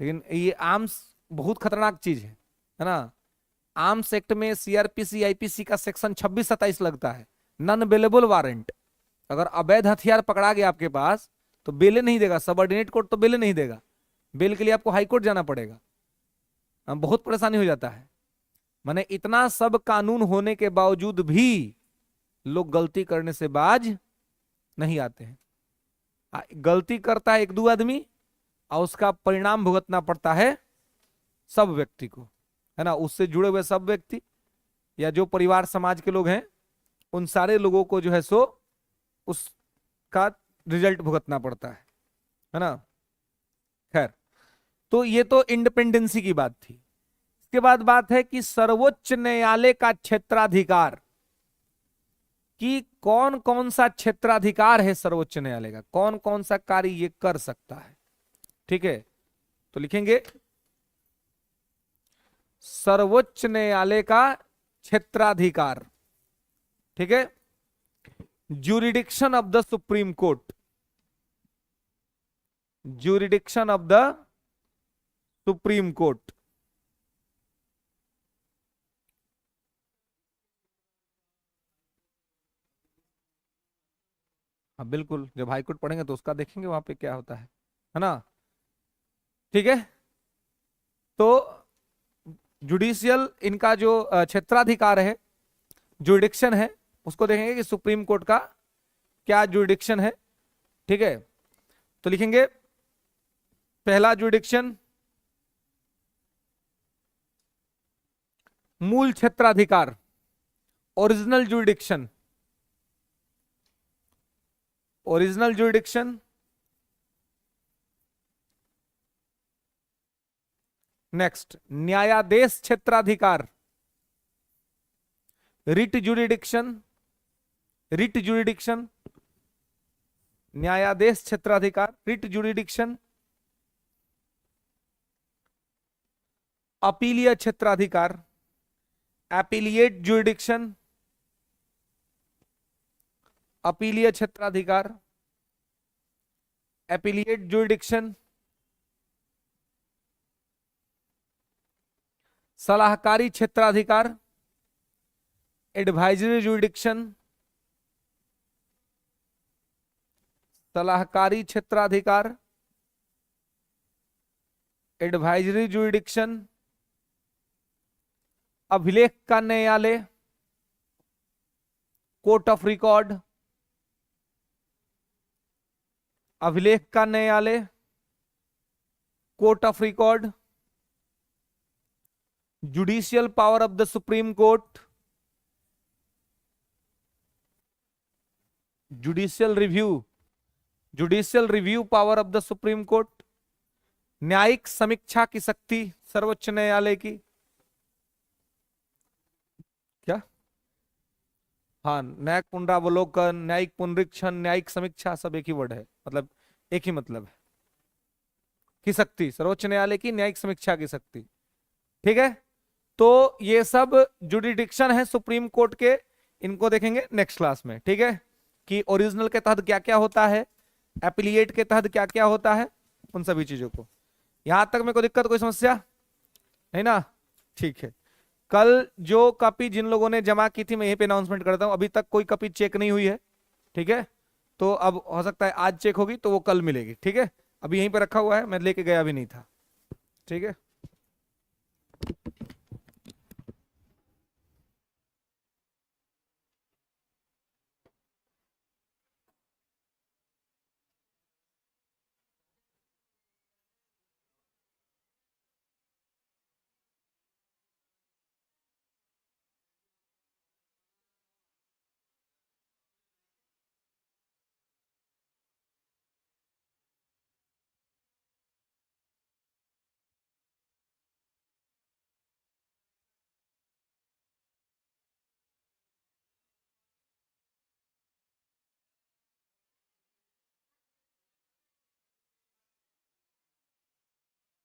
लेकिन ये आर्म्स बहुत खतरनाक चीज है ना। आर्म्स एक्ट में सीआरपीसी आईपीसी का सेक्शन 26-27 लगता है, नॉन बेलेबल वारंट। अगर अवैध हथियार पकड़ा गया आपके पास तो बेले नहीं देगा, सबऑर्डिनेट कोर्ट तो बेले नहीं देगा, बेल के लिए आपको हाई कोर्ट जाना पड़ेगा। बहुत परेशानी हो जाता है। माने इतना सब कानून होने के बावजूद भी लोग गलती करने से बाज नहीं आते हैं। गलती करता है एक दो आदमी और उसका परिणाम भुगतना पड़ता है सब व्यक्ति को, है ना। उससे जुड़े हुए सब व्यक्ति या जो परिवार समाज के लोग हैं उन सारे लोगों को जो है सो उसका रिजल्ट भुगतना पड़ता है ना। खैर, तो ये तो इंडिपेंडेंसी की बात थी। इसके बाद बात है कि सर्वोच्च न्यायालय का क्षेत्राधिकार, कि कौन कौन सा क्षेत्राधिकार है सर्वोच्च न्यायालय का, कौन कौन सा कार्य ये कर सकता है। ठीक है, तो लिखेंगे सर्वोच्च न्यायालय का क्षेत्राधिकार। ठीक है, jurisdiction of the supreme court, jurisdiction of the supreme court. हाँ बिल्कुल, जब हाई कोर्ट पढ़ेंगे तो उसका देखेंगे वहां पे क्या होता है ना। ठीक है, तो जुडिशियल इनका जो क्षेत्राधिकार है, जुडिक्शन है, उसको देखेंगे कि सुप्रीम कोर्ट का क्या जुडिक्शन है। ठीक है, तो लिखेंगे पहला जुडिक्शन मूल क्षेत्राधिकार, original jurisdiction, original jurisdiction. Next, न्यायादेश क्षेत्राधिकार, रिट जुडिक्शन, रिट जुडिक्शन, न्यायादेश क्षेत्राधिकार, रिट जुडिक्शन। अपीलीय क्षेत्राधिकार, एपीलिएट जुडिक्शन, अपीलीय क्षेत्राधिकार, एपीलिएट जुडिक्शन। सलाहकारी क्षेत्राधिकार, एडवाइजरी जुडिक्शन, सलाहकारी क्षेत्राधिकार, एडवाइजरी जुडिक्शन। अभिलेख का न्यायालय, कोर्ट ऑफ रिकॉर्ड, अभिलेख का न्यायालय, court of record. Judicial power of the supreme court, judicial review, judicial review power of the supreme court. न्यायिक समीक्षा की शक्ति सर्वोच्च न्यायालय की। क्या? हाँ, न्यायिक पुनरावलोकन, न्यायिक पुनरीक्षण, न्यायिक समीक्षा, सब एक ही वर्ड है, मतलब एक ही मतलब है। की शक्ति, सर्वोच्च न्यायालय की न्यायिक समीक्षा की शक्ति। ठीक है, तो ये सब जुडिडिक्शन है सुप्रीम कोर्ट के, इनको देखेंगे नेक्स्ट क्लास में। ठीक है, कि ओरिजिनल के तहत क्या क्या होता है, एपिलिएट के तहत क्या क्या होता है, उन सभी चीजों को। यहां तक में कोई दिक्कत, कोई समस्या नहीं ना? ठीक है, कल जो कॉपी जिन लोगों ने जमा की थी मैं यहीं पे अनाउंसमेंट करता हूं, अभी तक कोई कॉपी चेक नहीं हुई है। ठीक है, तो अब हो सकता है आज चेक होगी तो वो कल मिलेगी। ठीक है, अभी यहीं पे रखा हुआ है, मैं लेके गया भी नहीं था। ठीक है।